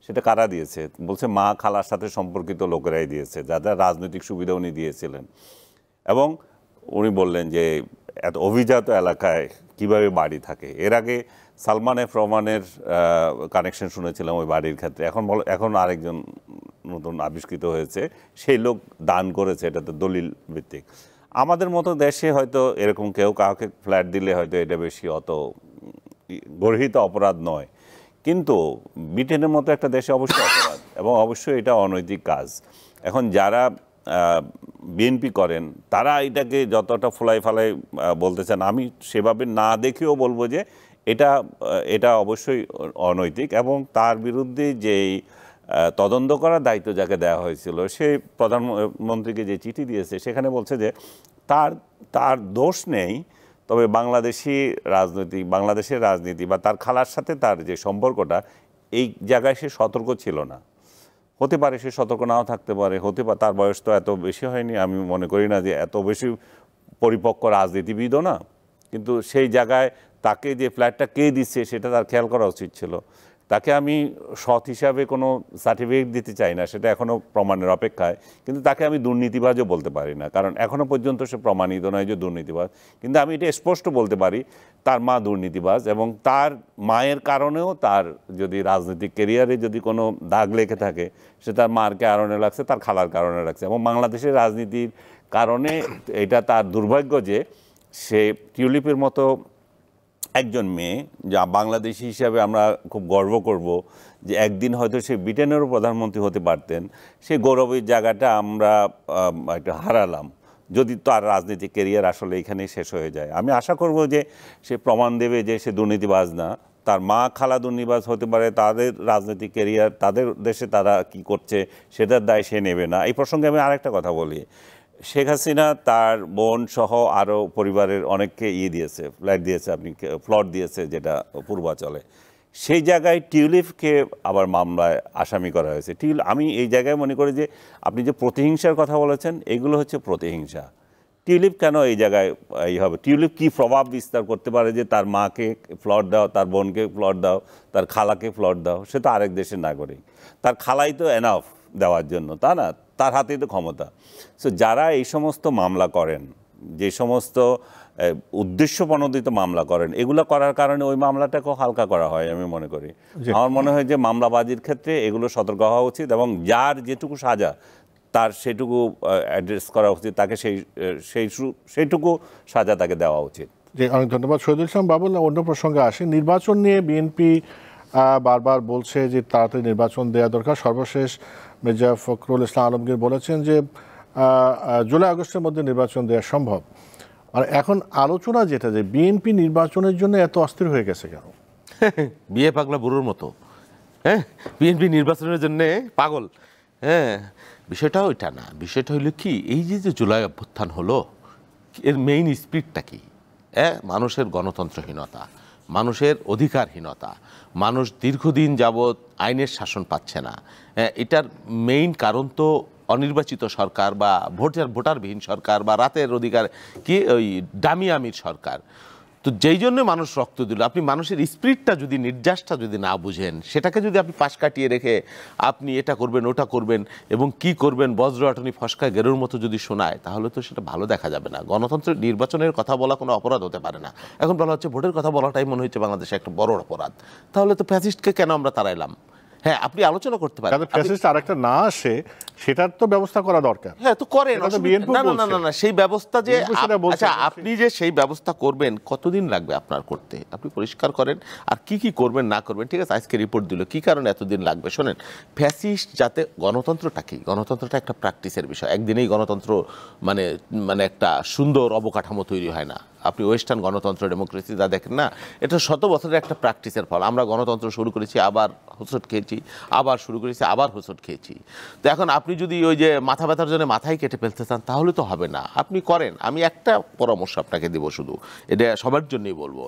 Speaker 3: সেটা কারা দিয়েছে? বলছে মা খালার সাথে সম্পর্কিত লোকেরাই দিয়েছে, যাদের রাজনৈতিক সুবিধা উনি দিয়েছিলেন। এবং উনি বললেন যে এত অভিজাত এলাকায় কিভাবে বাড়ি থাকে। এর আগে সালমান এফ রহমানের কানেকশন শুনেছিলাম ওই বাড়ির ক্ষেত্রে, এখন আরেকজন নতুন আবিষ্কৃত হয়েছে, সেই লোক দান করেছে, এটা তো দলিল ভিত্তিক। আমাদের মতো দেশে হয়তো এরকম কেউ কাউকে ফ্ল্যাট দিলে হয়তো এটা বেশি অত গর্হিত অপরাধ নয়, কিন্তু ব্রিটেনের মতো একটা দেশে অবশ্যই অপরাধ, এবং অবশ্যই এটা অনৈতিক কাজ। এখন যারা বিএনপি করেন তারা এটাকে যতটা ফোলাই ফালাই বলতেছেন, আমি সেভাবে না দেখেও বলবো যে এটা অবশ্যই অনৈতিক। এবং তার বিরুদ্ধে যেই তদন্ত করার দায়িত্ব যাকে দেওয়া হয়েছিল, সে প্রধানমন্ত্রীকে যে চিঠি দিয়েছে সেখানে বলছে যে তার দোষ নেই, তবে বাংলাদেশের রাজনীতি বা তার খালার সাথে তার যে সম্পর্কটা, এই জায়গায় সে সতর্ক ছিল না। হতে পারে সে সতর্ক নাও থাকতে পারে, তার বয়স তো এত বেশি হয়নি, আমি মনে করি না যে এত বেশি পরিপক্ক রাজনীতিবিদও না, কিন্তু সেই জায়গায় তাকে যে ফ্ল্যাটটা কে দিচ্ছে সেটা তার খেয়াল করা উচিত ছিল। তাকে আমি সৎ হিসাবে কোনো সার্টিফিকেট দিতে চাই না, সেটা এখনও প্রমাণের অপেক্ষায়। কিন্তু তাকে আমি দুর্নীতিবাজও বলতে পারি না, কারণ এখনও পর্যন্ত সে প্রমাণিত নয় যে দুর্নীতিবাজ। কিন্তু আমি এটা স্পষ্ট বলতে পারি তার মা দুর্নীতিবাজ, এবং তার মায়ের কারণেও তার যদি রাজনৈতিক ক্যারিয়ারে যদি কোনো দাগ লেগে থাকে, সে তার মার কারণে লাগছে, তার খালার কারণে লাগছে। এবং বাংলাদেশের রাজনীতির কারণে এটা তার দুর্ভাগ্য যে সে টিউলিপের মতো একজন মেয়ে, যা বাংলাদেশি হিসাবে আমরা খুব গর্ব করব যে একদিন হয়তো সে ব্রিটেনেরও প্রধানমন্ত্রী হতে পারতেন, সেই গৌরবের জায়গাটা আমরা একটা হারালাম যদি তার রাজনৈতিক ক্যারিয়ার আসলে এখানেই শেষ হয়ে যায়। আমি আশা করব যে সে প্রমাণ দেবে যে সে দুর্নীতিবাজ না, তার মা খালা দুর্নীতিবাজ হতে পারে, তাদের রাজনৈতিক ক্যারিয়ার, তাদের দেশে তারা কি করছে সেটার দায় সে নেবে না। এই প্রসঙ্গে আমি আরেকটা কথা বলি, শেখ হাসিনা তার বোন সহ আরও পরিবারের অনেককে দিয়েছে, ফ্ল্যাট দিয়েছে, প্লট দিয়েছে যেটা পূর্বাচলে। সেই জায়গায় টিউলিপকে আবার মামলায় আসামি করা হয়েছে। আমি এই জায়গায় মনে করি যে আপনি যে প্রতিহিংসার কথা বলেছেন, এগুলো হচ্ছে প্রতিহিংসা। টিউলিপ কেন এই জায়গায় হবে? টিউলিপ কি প্রভাব বিস্তার করতে পারে যে তার মাকে প্লট দাও, তার বোনকে প্লট দাও, তার খালাকে প্লট দাও? সে তো আরেক দেশের নাগরিক, তার খালাই তো এনাফ দেওয়ার জন্য, তা না? তার হাতেই তো ক্ষমতা। সো যারা এই সমস্ত মামলা করেন, যে সমস্ত উদ্দেশ্য প্রণোদিত মামলা করেন, এগুলো করার কারণে ওই মামলাটাকেও হালকা করা হয় আমি মনে করি। আমার মনে হয় যে মামলাবাজির ক্ষেত্রে এগুলো সতর্ক হওয়া উচিত, এবং যার যেটুকু সাজা তার সেটুকু অ্যাড্রেস করা উচিত, তাকে সেইটুকু সাজা তাকে দেওয়া উচিত।
Speaker 1: জি, অনেক ধন্যবাদ শহীদুল ইসলাম বাবুল। অন্য প্রসঙ্গে আসি, নির্বাচন নিয়ে বিএনপি বারবার বলছে যে তাড়াতাড়ি নির্বাচন দেওয়া দরকার। সর্বশেষ মির্জা ফখরুল ইসলাম আলমগীর বলেছেন যে জুলাই আগস্টের মধ্যে নির্বাচন দেওয়া সম্ভব। আর এখন আলোচনা যেটা যে বিএনপি নির্বাচনের জন্য এত অস্থির হয়ে গেছে কেন?
Speaker 2: বিয়ে পাগলা বুড়োর মতো। হ্যাঁ, বিএনপি নির্বাচনের জন্য পাগল। হ্যাঁ, বিষয়টা ওইটা না। বিষয়টা হইলো কি, এই যে জুলাই অভ্যুত্থান হলো, এর মেইন স্পিরিটটা কি? মানুষের গণতন্ত্রহীনতা, মানুষের অধিকারহীনতা, মানুষ দীর্ঘদিন যাবৎ আইনের শাসন পাচ্ছে না। এটার মেইন কারণ তো অনির্বাচিত সরকার বা ভোটারবিহীন সরকার বা রাতের অধিকার কি ওই ডামি আমির সরকার। তো যেই জন্য মানুষ রক্ত দিল। আপনি মানুষের স্পিরিটটা যদি, নির্যাসটা যদি না বুঝেন, সেটাকে যদি আপনি পাশ কাটিয়ে রেখে আপনি এটা করবেন ওটা করবেন এবং কি করবেন বজ্র আটনি ফসকা গেরুর মতো যদি শোনায়, তাহলে তো সেটা ভালো দেখা যাবে না। গণতন্ত্রের নির্বাচনের কথা বলা কোনো অপরাধ হতে পারে না। এখন বলা হচ্ছে ভোটের কথা বলাটাই মনে হচ্ছে বাংলাদেশে একটা বড় অপরাধ। তাহলে তো ফ্যাসিস্টকে কেন আমরা তাড়াইলাম? হ্যাঁ, আপনি আলোচনা করতে পারেন,
Speaker 1: ফ্যাসিস্ট আরেকটা না আসে, সেটার তো ব্যবস্থা করা দরকার।
Speaker 2: হ্যাঁ, তো করেন। না না না না, সেই ব্যবস্থা যে, আচ্ছা আপনি যে সেই ব্যবস্থা করবেন, কতদিন লাগবে আপনার করতে? আপনি পরিষ্কার করেন আর কি কি করবেন না করবেন। ঠিক আছে, আজকে রিপোর্ট দিল, কি কারণে এতদিন লাগবে? শোনেন, ফ্যাসিস্ট যাতে, গণতন্ত্রটা কি? গণতন্ত্রটা একটা প্র্যাকটিসের বিষয়। একদিনেই গণতন্ত্র মানে মানে একটা সুন্দর অবকাঠামো তৈরি হয় না। আপনি ওয়েস্টার্ন গণতন্ত্র, ডেমোক্রেসি যা দেখেন না, এটা শত বছরের একটা প্র্যাকটিসের ফল। আমরা গণতন্ত্র শুরু করেছি, আবার হোঁচট খেয়েছি, আবার শুরু করেছি, আবার হোঁচট খেয়েছি। তো এখন আপনি যদি ওই যে মাথা ব্যথার জন্য মাথায় কেটে ফেলতে চান, তাহলে তো হবে না। আপনি করেন, আমি একটা পরামর্শ আপনাকে দেব, শুধু এটা সবার জন্যই বলবো।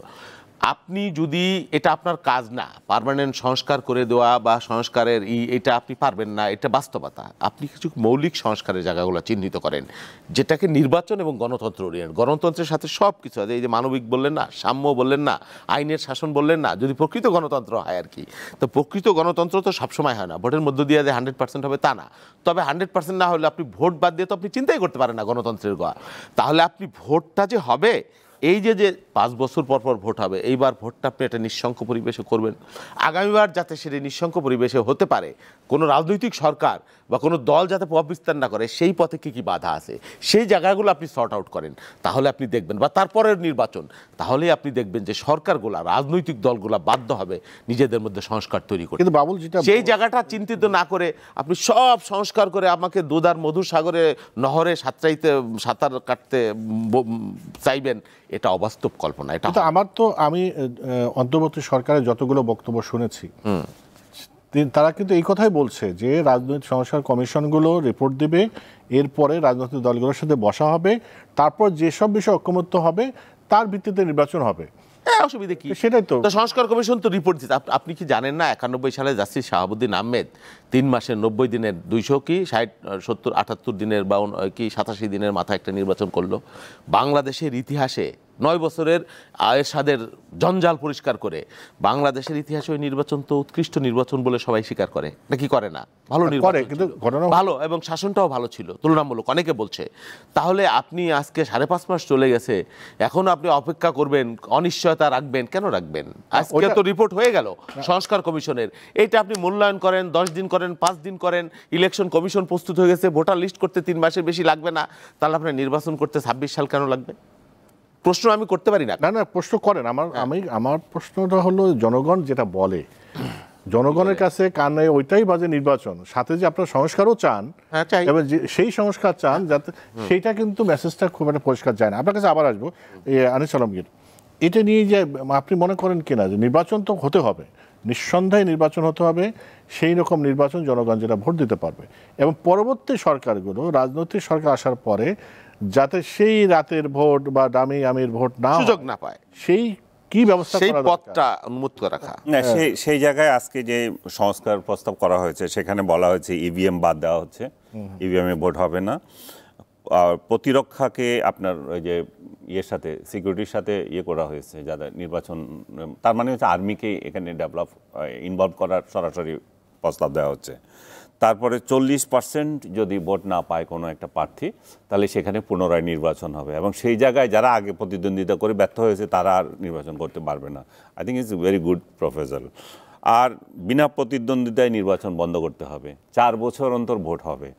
Speaker 2: আপনি যদি, এটা আপনার কাজ না, পার্মানেন্ট সংস্কার করে দেওয়া বা সংস্কারের এটা আপনি পারবেন না, এটা বাস্তবতা। আপনি কিছু মৌলিক সংস্কারের জায়গাগুলো চিহ্নিত করেন, যেটাকে নির্বাচন এবং গণতন্ত্র ওরিয়েন্টেড। গণতন্ত্রের সাথে সব কিছু আছে। এই যে মানবিক বললেন না, সাম্য বললেন না, আইনের শাসন বললেন না, যদি প্রকৃত গণতন্ত্র হয় আর কি। তো প্রকৃত গণতন্ত্র তো সবসময় হয় না, ভোটের মধ্য দিয়ে যে 100% হবে তা না। তবে 100% না হলে আপনি ভোট বাদ দিয়ে তো আপনি চিন্তাই করতে পারেন না গণতন্ত্রের গোয়া। তাহলে আপনি ভোটটা যে হবে, এই যে 5 বছর পর পর ভোট হবে, এইবার ভোটটা আপনি একটা নিঃশঙ্ক পরিবেশে করবেন। আগামীবার যাতে সেটা নিঃশঙ্ক পরিবেশে হতে পারে, কোনো রাজনৈতিক সরকার বা কোনো দল যাতে প্রভাব বিস্তার না করে, সেই পথে কী কী বাধা আছে সেই জায়গাগুলো আপনি সর্ট আউট করেন। তাহলে আপনি দেখবেন, বা তারপরের নির্বাচন, তাহলেই আপনি দেখবেন যে সরকারগুলা, রাজনৈতিক দলগুলা বাধ্য হবে নিজেদের মধ্যে সংস্কার তৈরি করতে।
Speaker 1: কিন্তু বাবুল, যেটা
Speaker 2: সেই জায়গাটা চিন্তিত না করে আপনি সব সংস্কার করে আমাকে দুধার মধুর সাগরে নহরে সাঁতার কাটতে চাইবেন, এটা অবাস্তব কল্পনা। এটা
Speaker 1: আমি অন্তর্বর্তী সরকারের যতগুলো বক্তব্য শুনেছি, তারা কিন্তু এই কথাই বলছে যে রাজনৈতিক সংস্কার কমিশনগুলো রিপোর্ট দেবে, এরপরে রাজনৈতিক দলগুলোর সাথে বসা হবে, তারপর যেসব বিষয় ঐকমত্য হবে তার ভিত্তিতে নির্বাচন হবে।
Speaker 2: অসুবিধা কি?
Speaker 1: সেটাই তো।
Speaker 2: সংস্কার কমিশন তো রিপোর্ট দিচ্ছে। আপনি কি জানেন না 91 সালে জাস্টিস শাহাবুদ্দিন আহমেদ 3 মাসের 90 দিনের 200 কি 60 70 78 দিনের বা কি 87 দিনের মাথায় একটা নির্বাচন করলো? বাংলাদেশের ইতিহাসে 9 বছরের এরশাদের জঞ্জাল পরিষ্কার করে বাংলাদেশের ইতিহাসে ওই নির্বাচন তো উৎকৃষ্ট নির্বাচন বলে সবাই স্বীকার করে নাকি করে না? ভালো নির্বাচন
Speaker 1: কিন্তু
Speaker 2: ছিল, ভালো, এবং শাসনটাও ভালো ছিল তুলনামূলক, অনেকে বলছে। তাহলে আপনি আজকে 5.5 মাস চলে গেছে, এখন আপনি অপেক্ষা করবেন, অনিশ্চয়তা রাখবেন, কেন রাখবেন? আজকে তো রিপোর্ট হয়ে গেল সংস্কার কমিশনের, এইটা আপনি মূল্যায়ন করেন, 10 দিন করেন, 5 দিন করেন, ইলেকশন কমিশন প্রস্তুত হয়ে গেছে, ভোটার লিস্ট করতে 3 মাসের বেশি লাগবে না, তাহলে আপনার নির্বাচন করতে 26 সাল কেন লাগবে? প্রশ্ন আমি করতে পারি না।
Speaker 1: না, প্রশ্ন করেন। আমার প্রশ্নটা হলো, জনগণ যেটা বলে, জনগণের কাছে কানে ওইটাই বাজে নির্বাচন, সাথে যে আপনার সংস্কারও চান এবং সেই সংস্কার চান, যাতে সেইটা কিন্তু মেসেজটা খুব একটা পরিষ্কার যায় না। আপনার কাছে আবার আসবো আনিস আলমগীর, এটা নিয়ে যে আপনি মনে করেন কিনা যে নির্বাচন তো হতে হবে, নিঃসন্দেহে নির্বাচন হতে হবে, সেই রকম নির্বাচন জনগণ যেটা ভোট দিতে পারবে, এবং পরবর্তী সরকারগুলো, রাজনৈতিক সরকার আসার পরে যাতে সেই রাতের ভোট বা দামি আমির ভোট
Speaker 2: সুযোগ না পায়,
Speaker 1: সেই কি ব্যবস্থা
Speaker 2: সেই পথটা উন্মুক্ত রাখা।
Speaker 3: না, সেই জায়গায় আজকে যে সংস্কার প্রস্তাব করা হয়েছে সেখানে বলা হয়েছে ইভিএম বাদ দেওয়া হচ্ছে, ইভিএমে ভোট হবে না। আর প্রতিরক্ষাকে আপনার ওই যে ইয়ের সাথে, সিকিউরিটির সাথে ইয়ে করা হয়েছে, যারা নির্বাচন, তার মানে হচ্ছে আর্মিকে এখানে ইনভলভ করার সরাসরি প্রস্তাব দেওয়া হচ্ছে। তারপরে 40% যদি ভোট না পায় কোনো একটা প্রার্থী, তাহলে সেখানে পুনরায় নির্বাচন হবে, এবং সেই জায়গায় যারা আগে প্রতিদ্বন্দ্বিতা করে ব্যর্থ হয়েছে তারা আর নির্বাচন করতে পারবে না। I think it's very good proposal. আর বিনা প্রতিদ্বন্দ্বিতায় নির্বাচন বন্ধ করতে হবে, 4 বছর অন্তর ভোট হবে।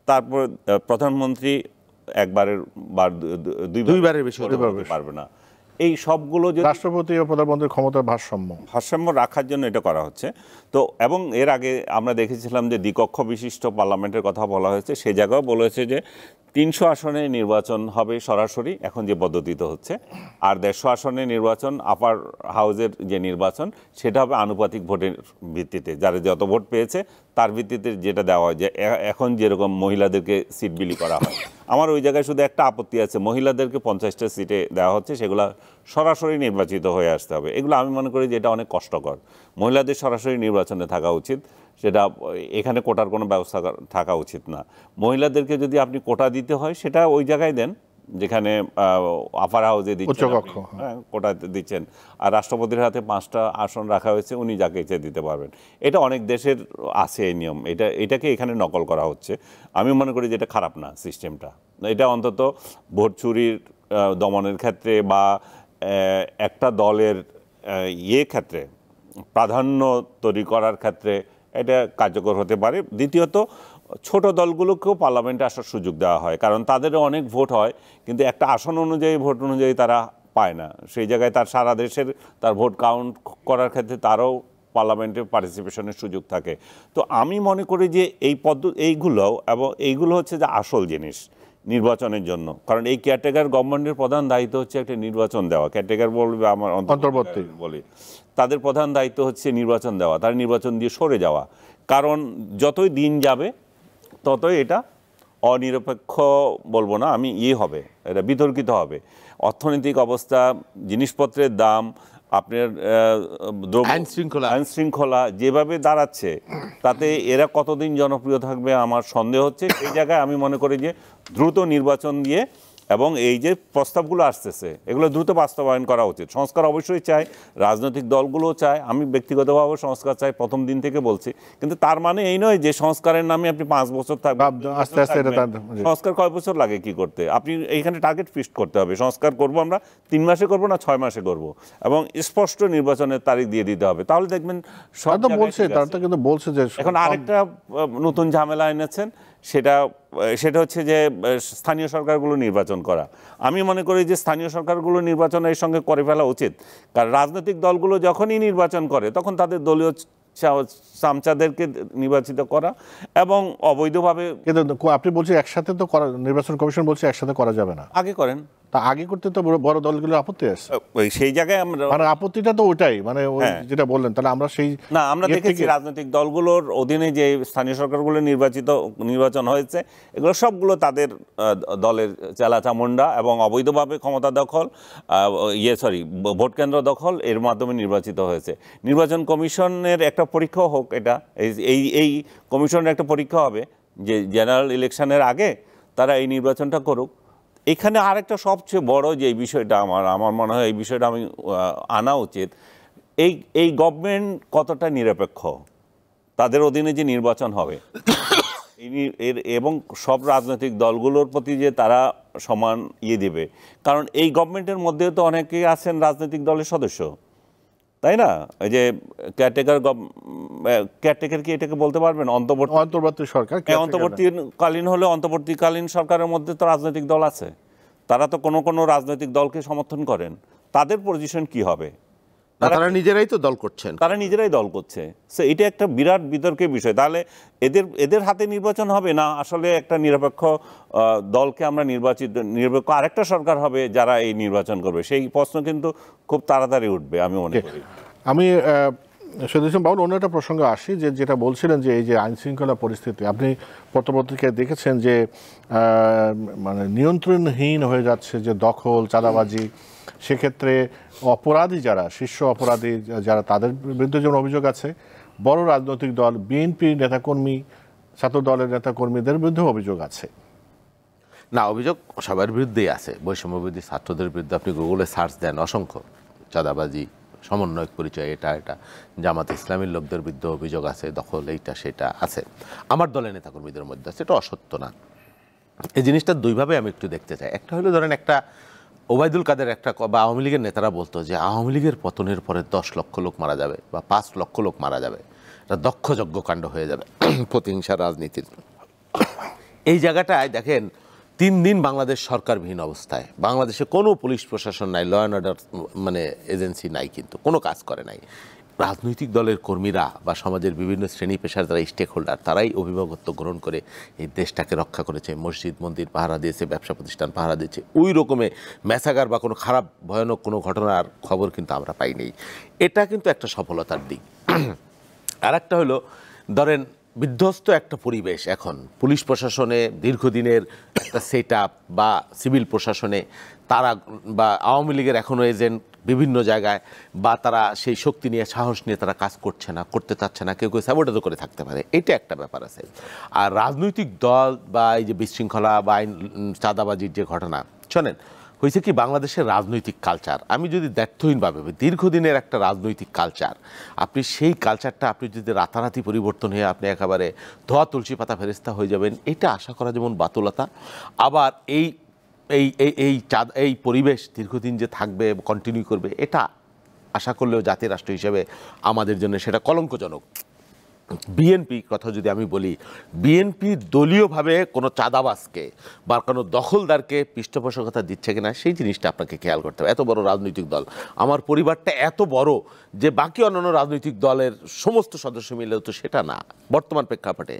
Speaker 3: তারপর প্রধানমন্ত্রী একবারের বা দুইবারের বেশি হতে পারবে না। এই সবগুলো যে
Speaker 1: রাষ্ট্রপতি ও প্রধানমন্ত্রীর ক্ষমতার ভারসাম্য
Speaker 3: রাখার জন্য এটা করা হচ্ছে। তো এবং এর আগে আমরা দেখেছিলাম যে দ্বিকক্ষ বিশিষ্ট পার্লামেন্টের কথা বলা হয়েছে, সে জায়গাও বলেছে যে 300 আসনে নির্বাচন হবে সরাসরি, এখন যে পদ্ধতিতে হচ্ছে, আর 150 আসনে নির্বাচন, আপার হাউজের যে নির্বাচন সেটা হবে আনুপাতিক ভোটের ভিত্তিতে, যারা যত ভোট পেয়েছে তার ভিত্তিতে যেটা দেওয়া হয়। যে এখন যেরকম মহিলাদেরকে সিট বিলি করা হয়, আমার ওই জায়গায় শুধু একটা আপত্তি আছে, মহিলাদেরকে 50টা সিটে দেওয়া হচ্ছে, সেগুলো সরাসরি নির্বাচিত হয়ে আসতে হবে। এগুলো আমি মনে করি যে এটা অনেক কষ্টকর, মহিলাদের সরাসরি নির্বাচনে থাকা উচিত, সেটা এখানে কোটার কোনো ব্যবস্থা থাকা উচিত না। মহিলাদেরকে যদি আপনি কোটা দিতে হয় সেটা ওই জায়গায় দেন যেখানে আপার হাউজে দিচ্ছেন, কোটা দিচ্ছেন, আর রাষ্ট্রপতির হাতে 5টা আসন রাখা হয়েছে, উনি যাকে ইচ্ছে দিতে পারবেন। এটা অনেক দেশের আছে এই নিয়ম, এটাকে এখানে নকল করা হচ্ছে। আমি মনে করি যে এটা খারাপ না সিস্টেমটা, এটা অন্তত ভোট চুরির দমনের ক্ষেত্রে বা একটা দলের ক্ষেত্রে প্রাধান্য তৈরি করার ক্ষেত্রে এটা কার্যকর হতে পারে। দ্বিতীয়ত, ছোট দলগুলোকেও পার্লামেন্টে আসার সুযোগ দেওয়া হয়, কারণ তাদেরও অনেক ভোট হয়, কিন্তু একটা আসন অনুযায়ী ভোট অনুযায়ী তারা পায় না। সেই জায়গায় তার সারা দেশের তার ভোট কাউন্ট করার ক্ষেত্রে তারও পার্লামেন্টে পার্টিসিপেশনের সুযোগ থাকে। তো আমি মনে করি যে এইগুলো হচ্ছে যে আসল জিনিস নির্বাচনের জন্য, কারণ এই কেয়ারটেকার গভর্নমেন্টের প্রধান দায়িত্ব হচ্ছে একটা নির্বাচন দেওয়া। কেয়ারটেকার বলবে আমার অন্তর্বর্তী বলি, তাদের প্রধান দায়িত্ব হচ্ছে নির্বাচন দেওয়া, তার নির্বাচন দিয়ে সরে যাওয়া। কারণ যতই দিন যাবে ততই এটা অনিরপেক্ষ বলবো না আমি, হবে, এটা বিতর্কিত হবে। অর্থনৈতিক অবস্থা, জিনিসপত্রের দাম, আপনার আইন শৃঙ্খলা যেভাবে দাঁড়াচ্ছে, তাতে এরা কতদিন জনপ্রিয় থাকবে আমার সন্দেহ হচ্ছে। সেই জায়গায় আমি মনে করি যে দ্রুত নির্বাচন দিয়ে, এবং এই যে প্রস্তাবগুলো আসতেছে এগুলো দ্রুত বাস্তবায়ন করা উচিত। সংস্কার অবশ্যই চাই, রাজনৈতিক দলগুলোও চায়, আমি ব্যক্তিগতভাবে সংস্কার চাই, প্রথম দিন থেকে বলছি, কিন্তু তার মানে এই নয় যে সংস্কারের নামে আপনি 5 বছর থাকবেন। সংস্কার কয় বছর লাগে কি করতে? আপনি এইখানে টার্গেট ফিক্সড করতে হবে, সংস্কার করব আমরা 3 মাসে করব না 6 মাসে করব, এবং স্পষ্ট নির্বাচনের তারিখ দিয়ে দিতে হবে। তাহলে দেখবেন বলছে যে এখন আরেকটা নতুন ঝামেলা এনেছেন, সেটা হচ্ছে যে স্থানীয় সরকারগুলো নির্বাচন করা। আমি মনে করি যে স্থানীয় সরকারগুলো নির্বাচন এর সঙ্গে করে ফেলা উচিত, কারণ রাজনৈতিক দলগুলো যখনই নির্বাচন করে তখন তাদের দলীয় চামচাদেরকে নির্বাচিত করা এবং অবৈধভাবে।
Speaker 1: কিন্তু আপনি বলছেন একসাথে তো নির্বাচন কমিশন বলছে একসাথে করা যাবে না,
Speaker 3: আগে করেন।
Speaker 1: তা আগে করতে তো বড় দলগুলো আপত্তি আছে,
Speaker 3: সেই জায়গায় আমরা
Speaker 1: আপত্তিটা তো ওইটাই, মানে যেটা বললেন, তাহলে আমরা
Speaker 3: আমরা দেখেছি রাজনৈতিক দলগুলোর অধীনে যে স্থানীয় সরকারগুলো নির্বাচন হয়েছে, এগুলো সবগুলো তাদের দলের চেলাচামুন্ডা এবং অবৈধভাবে ক্ষমতা দখল, ভোট কেন্দ্র দখল এর মাধ্যমে নির্বাচিত হয়েছে। নির্বাচন কমিশনের একটা পরীক্ষা হোক, এটা এই কমিশনের একটা পরীক্ষা হবে যে জেনারেল ইলেকশনের আগে তারা এই নির্বাচনটা করুক। এখানে আরেকটা সবচেয়ে বড় যে বিষয়টা আমার মনে হয় এই বিষয়টা আমি আনা উচিত, এই গভর্নমেন্ট কতটা নিরপেক্ষ, তাদের অধীনে যে নির্বাচন হবে এবং সব রাজনৈতিক দলগুলোর প্রতি যে তারা সমান দেবে, কারণ এই গভর্নমেন্টের মধ্যে তো অনেকেই আছেন রাজনৈতিক দলের সদস্য, তাই না? এই যে কেয়ারটেকার কি এটাকে বলতে পারবেন?
Speaker 1: অন্তর্বর্তী সরকার,
Speaker 3: অন্তর্বর্তীকালীন হলে অন্তর্বর্তীকালীন সরকারের মধ্যে তো রাজনৈতিক দল আছে, তারা তো কোনো রাজনৈতিক দলকে সমর্থন করেন, তাদের পজিশন কি হবে?
Speaker 2: তারা নিজেরাই তো দল করছেন,
Speaker 3: তারা নিজেরাই দল করছে। সো এটা একটা বিরাট বিতর্কের বিষয়। তাহলে এদের হাতে নির্বাচন হবে না, আসলে একটা নিরপেক্ষ দলকে আমরা নিরপেক্ষ আরেকটা সরকার হবে যারা এই নির্বাচন করবে, সেই প্রশ্ন কিন্তু খুব তাড়াতাড়ি উঠবে আমি মনে করি।
Speaker 1: আমি শহীদুল ইসলাম বাবুল অন্য একটা প্রসঙ্গে আসি, যেটা বলছিলেন যে এই যে আইন শৃঙ্খলা পরিস্থিতি, আপনি পত্রপত্রিকায় দেখেছেন যে মানে নিয়ন্ত্রণহীন হয়ে যাচ্ছে, যে দখল, চাঁদাবাজি, সেক্ষেত্রে অপরাধী যারা, শীর্ষ অপরাধী যারা, তাদের বিরুদ্ধে যেমন অভিযোগ আছে, বড় রাজনৈতিক দল বিএনপির নেতাকর্মী, ছাত্র দলের নেতাকর্মীদের বিরুদ্ধে অভিযোগ আছে।
Speaker 2: না, অভিযোগ সবার বিরুদ্ধেই আছে। বৈষম্যবিরোধী ছাত্রদের বিরুদ্ধে আপনি গুগলে সার্চ দেন, অসংখ্য চাঁদাবাজি, সমন্বয়ক পরিচয়, এটা জামাত ইসলামীর লোকদের বিরুদ্ধে অভিযোগ আছে, দখল, এইটা সেটা আছে, আমার দলের নেতাকর্মীদের মধ্যে আছে। এটা অসত্য না। এই জিনিসটা দুইভাবে আমি একটু দেখতে চাই। একটা হলো ধরেন একটা ওবায়দুল কাদের একটা বা আওয়ামী লীগের নেতারা বলতো যে আওয়ামী লীগের পতনের পরে 10 লক্ষ লোক মারা যাবে বা 5 লক্ষ লোক মারা যাবে, এটা দক্ষ যজ্ঞকাণ্ড হয়ে যাবে প্রতিহিংসা রাজনীতির। এই জায়গাটায় দেখেন 3 দিন বাংলাদেশ সরকারবিহীন অবস্থায়, বাংলাদেশে কোনো পুলিশ প্রশাসন নাই, ল অ্যান্ড অর্ডার মানে এজেন্সি নাই, কিন্তু কোনো কাজ করে নাই। রাজনৈতিক দলের কর্মীরা বা সমাজের বিভিন্ন শ্রেণী পেশার যারা স্টেক হোল্ডার, তারাই অভিভাবকত্ব গ্রহণ করে এই দেশটাকে রক্ষা করেছে। মসজিদ মন্দির পাহারা দিয়েছে, ব্যবসা প্রতিষ্ঠান পাহারা দিয়েছে। ওই রকমে ম্যাসাগার বা কোনো খারাপ ভয়ানক কোনো ঘটনার খবর কিন্তু আমরা পাইনি। এটা কিন্তু একটা সফলতার দিক। আর একটা হলো ধরেন বিধ্বস্ত একটা পরিবেশ, এখন পুলিশ প্রশাসনে দীর্ঘদিনের একটা সেট আপ বা সিভিল প্রশাসনে তারা বা আওয়ামী লীগের এখনও এজেন্ট বিভিন্ন জায়গায়, বা তারা সেই শক্তি নিয়ে সাহস নিয়ে তারা কাজ করছে না, করতে চাচ্ছে না, কেউ কেউ স্যাবোটেজও করে থাকতে পারে, এটা একটা ব্যাপার আছে। আর রাজনৈতিক দল বা এই যে বিশৃঙ্খলা বা আইন চাঁদাবাজির যে ঘটনা, শোনেন হয়েছে কি, বাংলাদেশের রাজনৈতিক কালচার আমি যদি দ্ব্যর্থহীনভাবে, দীর্ঘদিনের একটা রাজনৈতিক কালচার, আপনি সেই কালচারটা আপনি যদি রাতারাতি পরিবর্তন হয়ে আপনি একেবারে ধোয়া তুলসী পাতা ফেরেস্তা হয়ে যাবেন, এটা আশা করা যেমন বাতুলতা। আবার এই পরিবেশ দীর্ঘদিন যে থাকবে, কন্টিনিউ করবে, এটা আশা করলেও জাতীয় রাষ্ট্র হিসেবে আমাদের জন্য সেটা কলঙ্কজনক। বিএনপি কথা যদি আমি বলি, বিএনপি দলীয়ভাবে কোনো চাঁদাবাজকে বা কোনো দখলদারকে পৃষ্ঠপোষকতা দিচ্ছে কিনা সেই জিনিসটা আপনাকে খেয়াল করতে হবে। এত বড় রাজনৈতিক দল, আমার পরিবারটা এত বড় যে বাকি অন্যান্য রাজনৈতিক দলের সমস্ত সদস্য মিলেও তো সেটা না বর্তমান প্রেক্ষাপটে।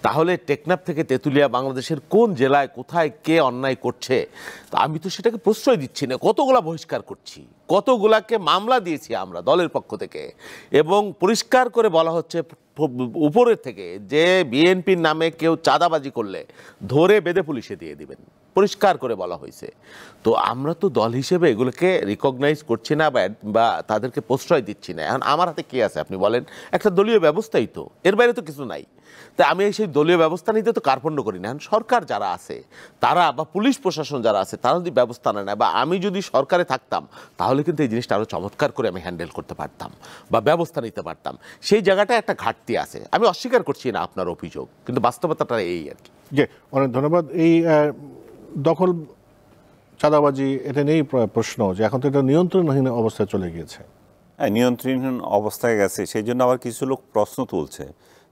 Speaker 2: তাহলে টেকনাফ থেকে তেঁতুলিয়া বাংলাদেশের কোন জেলায় কোথায় কে অন্যায় করছে, তা আমি তো সেটাকে প্রশ্রয় দিচ্ছি না। কতগুলা বহিষ্কার করছি, কতগুলাকে মামলা দিয়েছি আমরা দলের পক্ষ থেকে, এবং পরিষ্কার করে বলা হচ্ছে উপরের থেকে যে বিএনপির নামে কেউ চাঁদাবাজি করলে ধরে বেঁধে পুলিশে দিয়ে দিবেন, পরিষ্কার করে বলা হয়েছে। তো আমরা তো দল হিসেবে এগুলোকে রিকগনাইজ করছি না বা তাদেরকে প্রশ্রয় দিচ্ছি না। এখন আমার হাতে কি আছে আপনি বলেন? একটা দলীয় ব্যবস্থাই তো, এর বাইরে তো কিছু নাই। তাই আমি সেই দলীয় ব্যবস্থা নিতে তো কার্পণ্য করি না। সরকার যারা আছে তারা বা পুলিশ প্রশাসন যারা আছে তারা যদি ব্যবস্থা না নেয়, বা আমি যদি সরকারে থাকতাম তাহলে কিন্তু এই জিনিসটা আরও চমৎকার করে আমি হ্যান্ডেল করতে পারতাম বা ব্যবস্থা নিতে পারতাম। সেই জায়গাটায় একটা ঘাটতি আছে, আমি অস্বীকার করছি না আপনার অভিযোগ, কিন্তু বাস্তবতাটা এই আর কি।
Speaker 1: জি, অনেক ধন্যবাদ। এই দখল চাঁদাবাজি এটা নিয়েই প্রশ্ন, যে এখন তো এটা নিয়ন্ত্রণহীন অবস্থায় চলে গিয়েছে।
Speaker 3: হ্যাঁ, নিয়ন্ত্রণহীন অবস্থায় গেছে, সেই জন্য আবার কিছু লোক প্রশ্ন তুলছে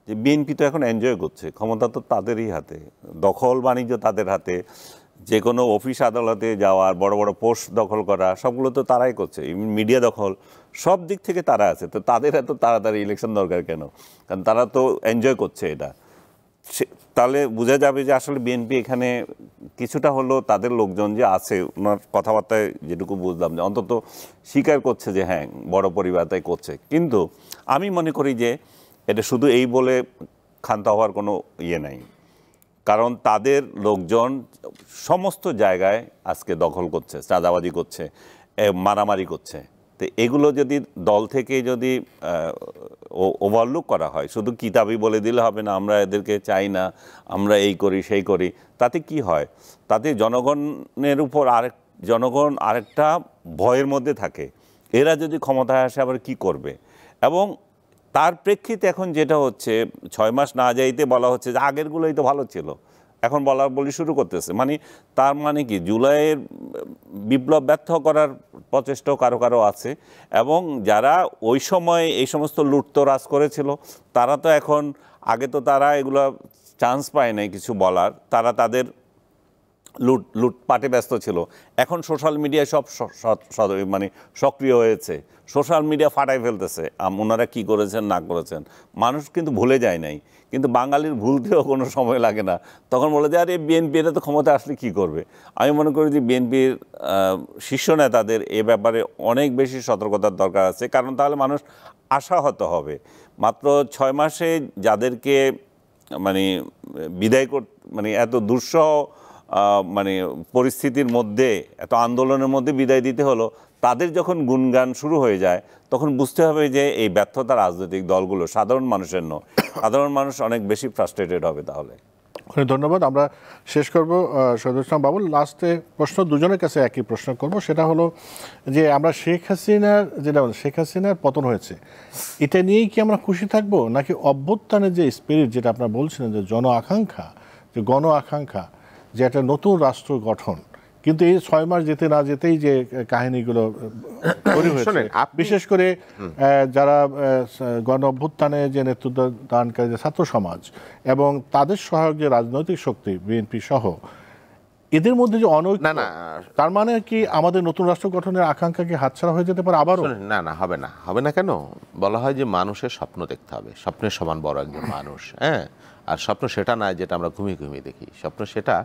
Speaker 3: যে বিএনপি তো এখন এনজয় করছে, ক্ষমতা তো তাদেরই হাতে, দখল বাণিজ্য তাদের হাতে, যে কোনো অফিস আদালতে যাওয়ার, বড় বড় পোস্ট দখল করা, সবগুলো তো তারাই করছে, মিডিয়া দখল, সব দিক থেকে তারা আছে। তো তাদের এত তাড়াতাড়ি ইলেকশন দরকার কেন? কারণ তারা তো এনজয় করছে এটা। তাহলে বোঝা যাবে যে আসলে বিএনপি এখানে কিছুটা হলো তাদের লোকজন যে আছে, ওনার কথাবার্তায় যেটুকু বুঝলাম যে অন্তত স্বীকার করছে যে হ্যাঁ বড় পরিবার তাই করছে। কিন্তু আমি মনে করি যে এটা শুধু এই বলে ক্ষান্ত হওয়ার কোনো ইয়ে নাই, কারণ তাদের লোকজন সমস্ত জায়গায় আজকে দখল করছে, চাঁদাবাজি করছে, মারামারি করছে। তো এগুলো যদি দল থেকে যদি ওভারলুক করা হয়, শুধু কিতাবই বলে দিলে হবে না আমরা এদেরকে চাই না, আমরা এই করি সেই করি, তাতে কি হয়? তাতে জনগণের উপর জনগণ আরেকটা ভয়ের মধ্যে থাকে, এরা যদি ক্ষমতায় আসে আবার কি করবে। এবং তার প্রেক্ষিতে এখন যেটা হচ্ছে 6 মাস না যাইতে বলা হচ্ছে যে আগেরগুলোই তো ভালো ছিল, এখন বলি শুরু করতেছে। মানে তার মানে কি জুলাইয়ের বিপ্লব ব্যর্থ করার প্রচেষ্টাও কারো কারো আছে। এবং যারা ওই সময় এই সমস্ত লুটতরাজ করেছিল তারা তো এখন, আগে তো তারা এগুলো চান্স পায় নাই কিছু বলার, তারা তাদের লুটপাটে ব্যস্ত ছিল। এখন সোশ্যাল মিডিয়ায় সব মানে সক্রিয় হয়েছে, সোশ্যাল মিডিয়া ফাটাই ফেলতেছে ওনারা কি করেছেন না করেছেন। মানুষ কিন্তু ভুলে যায় নাই, কিন্তু বাঙালির ভুলতেও কোনো সময় লাগে না। তখন বলে যে আরে বিএনপি এটা তো ক্ষমতা আসলে কি করবে। আমি মনে করি যে বিএনপির শীর্ষ নেতাদের এ ব্যাপারে অনেক বেশি সতর্কতার দরকার আছে, কারণ তাহলে মানুষ আশাহত হবে। মাত্র 6 মাসে যাদেরকে মানে বিদায় মানে এত দুঃসহ মানে পরিস্থিতির মধ্যে, এত আন্দোলনের মধ্যে বিদায় দিতে হলো, তাদের যখন গুণগান শুরু হয়ে যায় তখন বুঝতে হবে যে এই ব্যর্থতা রাজনৈতিক দলগুলো, সাধারণ মানুষের নয়। সাধারণ মানুষ অনেক বেশি ফ্রাস্ট্রেটেড হবে। তাহলে
Speaker 1: ধন্যবাদ। আমরা শেষ করব শহীদুল ইসলাম বাবুল। লাস্টে প্রশ্ন দুজনের কাছে একই প্রশ্ন করব, সেটা হলো যে আমরা শেখ হাসিনার পতন হয়েছে, এটা নিয়েই কি আমরা খুশি থাকবো, নাকি অভ্যুত্থানের যে স্পিরিট যেটা আপনারা বলছিলেন, যে গণ আকাঙ্ক্ষা, যে একটা নতুন রাষ্ট্র গঠন, কিন্তু এই 6 মাস যেতে না যেতেই যে কাহিনীগুলো তৈরি হয়েছে, বিশেষ করে যারা গণ অভ্যুত্থানে যে নেতৃত্ব দানকারী যে ছাত্র সমাজ এবং তাদের সহায়ক যে রাজনৈতিক শক্তি বিএনপি সহ, এদের মধ্যে যে অনৈক্য, তার মানে কি আমাদের নতুন রাষ্ট্র গঠনের আকাঙ্ক্ষা কি হাতছাড়া হয়ে যেতে পারে আবারও?
Speaker 2: না, হবে না কেন? বলা হয় যে মানুষের স্বপ্ন দেখতে হবে, স্বপ্নের সমান বড় একজন মানুষ। হ্যাঁ, আর স্বপ্ন সেটা নয় যেটা আমরা ঘুমিয়ে দেখি, স্বপ্ন সেটা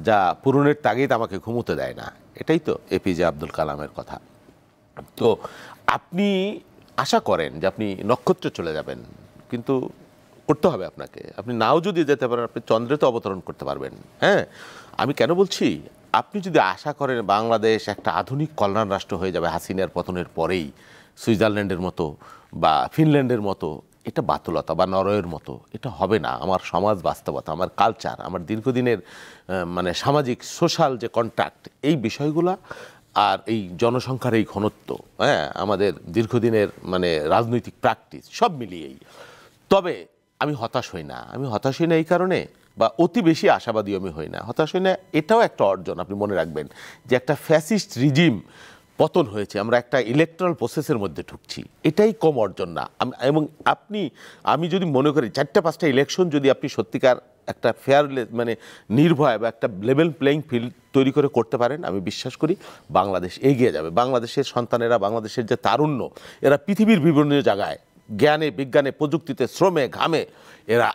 Speaker 2: যা পূরণের তাগিদ আমাকে ঘুমোতে দেয় না। এটাই তো এপিজে আব্দুল কালামের কথা। তো আপনি আশা করেন যে আপনি নক্ষত্রে চলে যাবেন, কিন্তু করতে হবে আপনাকে। আপনি নাও যদি যেতে পারেন, আপনি চন্দ্রে তো অবতরণ করতে পারবেন। হ্যাঁ, আমি কেন বলছি, আপনি যদি আশা করেন বাংলাদেশ একটা আধুনিক কল্যাণ রাষ্ট্র হয়ে যাবে হাসিনার পতনের পরেই, সুইজারল্যান্ডের মতো বা ফিনল্যান্ডের মতো, এটা বাতুলতা, বা নরওয়ের মতো, এটা হবে না। আমার সমাজ বাস্তবতা, আমার কালচার, আমার দীর্ঘদিনের মানে সামাজিক সোশ্যাল যে কন্ট্যাক্ট, এই বিষয়গুলা, আর এই জনসংখ্যার এই ঘনত্ব, হ্যাঁ, আমাদের দীর্ঘদিনের মানে রাজনৈতিক প্র্যাকটিস, সব মিলিয়েই। তবে আমি হতাশ হই না। এই কারণে, বা অতি বেশি আশাবাদী আমি হই না, হতাশ হই না। এটাও একটা অর্জন। আপনি মনে রাখবেন যে একটা ফ্যাসিস্ট রিজিম পতন হয়েছে, আমরা একটা ইলেকট্রাল প্রসেসের মধ্যে ঢুকছি, এটাই কম অর্জন না। এবং আমি যদি মনে করি 4-5টা ইলেকশন যদি আপনি সত্যিকার একটা ফেয়ারলেস মানে নির্ভয় বা একটা লেভেল প্লেইং ফিল্ড তৈরি করতে পারেন, আমি বিশ্বাস করি বাংলাদেশ এগিয়ে যাবে। বাংলাদেশের সন্তানেরা, বাংলাদেশের যে তারুণ্য, এরা পৃথিবীর বিভিন্ন জায়গায় জ্ঞানে, বিজ্ঞানে, প্রযুক্তিতে, শ্রমে, ঘামে এরা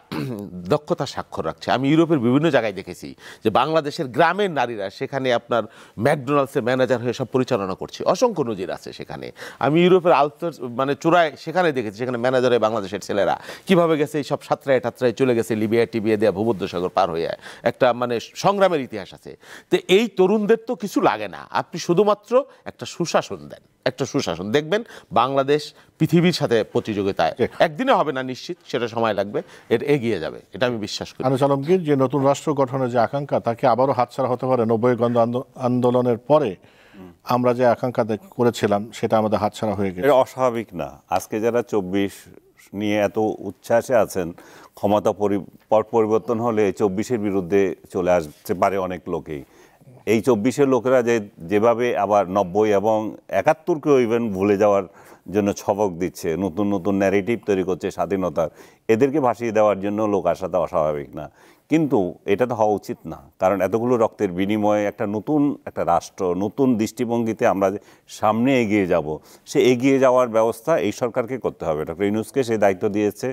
Speaker 2: দক্ষতা স্বাক্ষর রাখছে। আমি ইউরোপের বিভিন্ন জায়গায় দেখেছি যে বাংলাদেশের গ্রামের নারীরা সেখানে আপনার ম্যাকডোনাল্ডসের ম্যানেজার হয়ে সব পরিচালনা করছে, অসংখ্য নজির আছে সেখানে। আমি ইউরোপের মানে চূড়ায় সেখানে দেখেছি, সেখানে ম্যানেজার হয়ে বাংলাদেশের ছেলেরা কীভাবে গেছে, এই সব সাঁতরায় চলে গেছে লিবিয়া টিবিয়া দেওয়া ভূমধ্যসাগর পার হয়ে, একটা মানে সংগ্রামের ইতিহাস আছে। তো এই তরুণদের তো কিছু লাগে না, আপনি শুধুমাত্র একটা সুশাসন দেন, দেখবেন বাংলাদেশ পৃথিবীর সাথে প্রতিযোগিতায় একদিনে হবে না নিশ্চিত, সেটা সময় লাগবে, এটা এগিয়ে যাবে, এটা আমি বিশ্বাস করি।
Speaker 1: আনিস আলমগীর, যে নতুন রাষ্ট্র গঠনের যে আকাঙ্ক্ষা, তাকে আবারও হাতছাড়া হতে পারে? 90 গণ আন্দোলনের পরে আমরা যে আকাঙ্ক্ষা করেছিলাম সেটা আমাদের হাতছাড়া হয়ে গেছে।
Speaker 3: এটা অস্বাভাবিক না। আজকে যারা 24 নিয়ে এত উচ্ছ্বাসে আছেন, ক্ষমতা পরিবর্তন হলে 24-এর বিরুদ্ধে চলে আসতে পারে অনেক লোকেই। এই 24-এর লোকেরা যেভাবে আবার 90 এবং 71-কেও ইভেন ভুলে যাওয়ার জন্য ছবক দিচ্ছে, নতুন নতুন ন্যারেটিভ তৈরি করছে স্বাধীনতার, এদেরকে ভাসিয়ে দেওয়ার জন্য লোক আসাটা অস্বাভাবিক না। কিন্তু এটা তো হওয়া উচিত না, কারণ এতগুলো রক্তের বিনিময়ে একটা রাষ্ট্র, নতুন দৃষ্টিভঙ্গিতে আমরা সামনে এগিয়ে যাব, সে এগিয়ে যাওয়ার ব্যবস্থা এই সরকারকে করতে হবে। ডক্টর ইউনূসকে সেই দায়িত্ব দিয়েছে।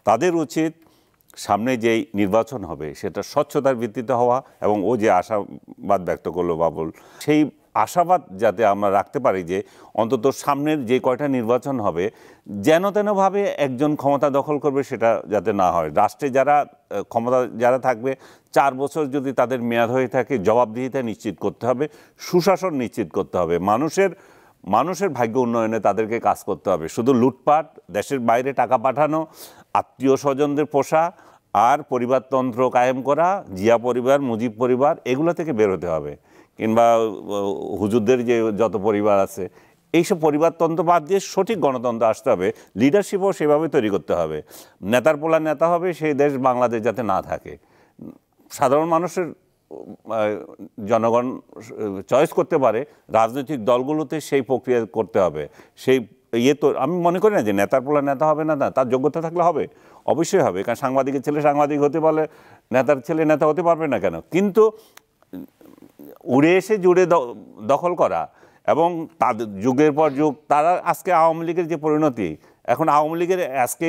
Speaker 3: তাদের উচিত সামনে যেই নির্বাচন হবে সেটা স্বচ্ছতার ভিত্তিতে হওয়া, এবং ও যে আশাবাদ ব্যক্ত করলো বাবুল, সেই আশাবাদ যাতে আমরা রাখতে পারি যে অন্তত সামনের যে কয়টা নির্বাচন হবে যেন তেনভাবে একজন ক্ষমতা দখল করবে সেটা যাতে না হয়। রাষ্ট্রে যারা থাকবে 4 বছর যদি তাদের মেয়াদ হয়ে থাকে, জবাবদিহিতা নিশ্চিত করতে হবে, সুশাসন নিশ্চিত করতে হবে, মানুষের মানুষের ভাগ্য উন্নয়নে তাদেরকে কাজ করতে হবে। শুধু লুটপাট, দেশের বাইরে টাকা পাঠানো, আত্মীয় স্বজনদের পোষা আর পরিবারতন্ত্র কায়েম করা, জিয়া পরিবার, মুজিব পরিবার, এগুলো থেকে বের হতে হবে। কিংবা হুজুরদের যে যত পরিবার আছে, এইসব পরিবারতন্ত্র বাদ দিয়ে সঠিক গণতন্ত্র আসতে হবে। লিডারশিপও সেভাবে তৈরি করতে হবে। নেতার পোলা নেতা হবে, সেই দেশ বাংলাদেশ যাতে না থাকে। সাধারণ মানুষের জনগণ চয়েস করতে পারে, রাজনৈতিক দলগুলোতে সেই প্রক্রিয়া করতে হবে। সেই তো আমি মনে করি না যে নেতার পোলা নেতা হবে না, তার যোগ্যতা থাকলে হবে, অবশ্যই হবে। কারণ সাংবাদিকের ছেলে সাংবাদিক হতে পারলে নেতার ছেলে নেতা হতে পারবে না কেন? কিন্তু উড়ে এসে জুড়ে দখল করা এবং তাদের যুগের পর যুগ, তারা আজকে আওয়ামী লীগের যে পরিণতি, এখন আওয়ামী লীগের আজকে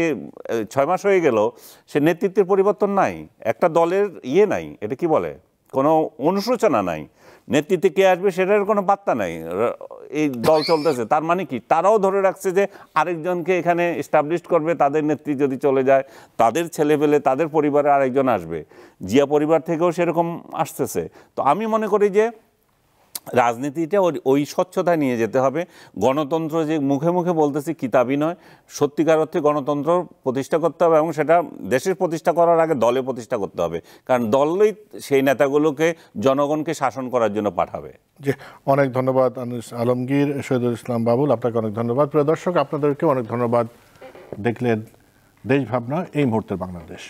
Speaker 3: 6 মাস হয়ে গেল, সে নেতৃত্বের পরিবর্তন নাই, একটা দলের নাই, এটা কি বলে, কোনো অনুশোচনা নাই, নেতৃত্বে কে আসবে সেটার কোনো বার্তা নাই, এই দল চলতেছে। তার মানে কি, তারাও ধরে রাখছে যে আরেকজনকে এখানে এস্টাবলিশ করবে, তাদের নেত্রী যদি চলে যায় তাদের ছেলে পেলে তাদের পরিবারে আরেকজন আসবে। জিয়া পরিবার থেকেও সেরকম আসতেছে। তো আমি মনে করি যে রাজনীতিটা ওই স্বচ্ছতায় নিয়ে যেতে হবে। গণতন্ত্র যে মুখে মুখে বলতেছি কিতাবই নয়, সত্যিকার অর্থে গণতন্ত্র প্রতিষ্ঠা করতে হবে এবং সেটা দেশের প্রতিষ্ঠা করার আগে দলে প্রতিষ্ঠা করতে হবে। কারণ দলই সেই নেতাগুলোকে জনগণকে শাসন করার জন্য পাঠাবে।
Speaker 1: জি, অনেক ধন্যবাদ আনিস আলমগীর, শহীদুল ইসলাম বাবুল, আপনাকে অনেক ধন্যবাদ। প্রিয় দর্শক, আপনাদেরকে অনেক ধন্যবাদ। দেখলেন দেশ ভাবনা, এই মুহূর্তের বাংলাদেশ।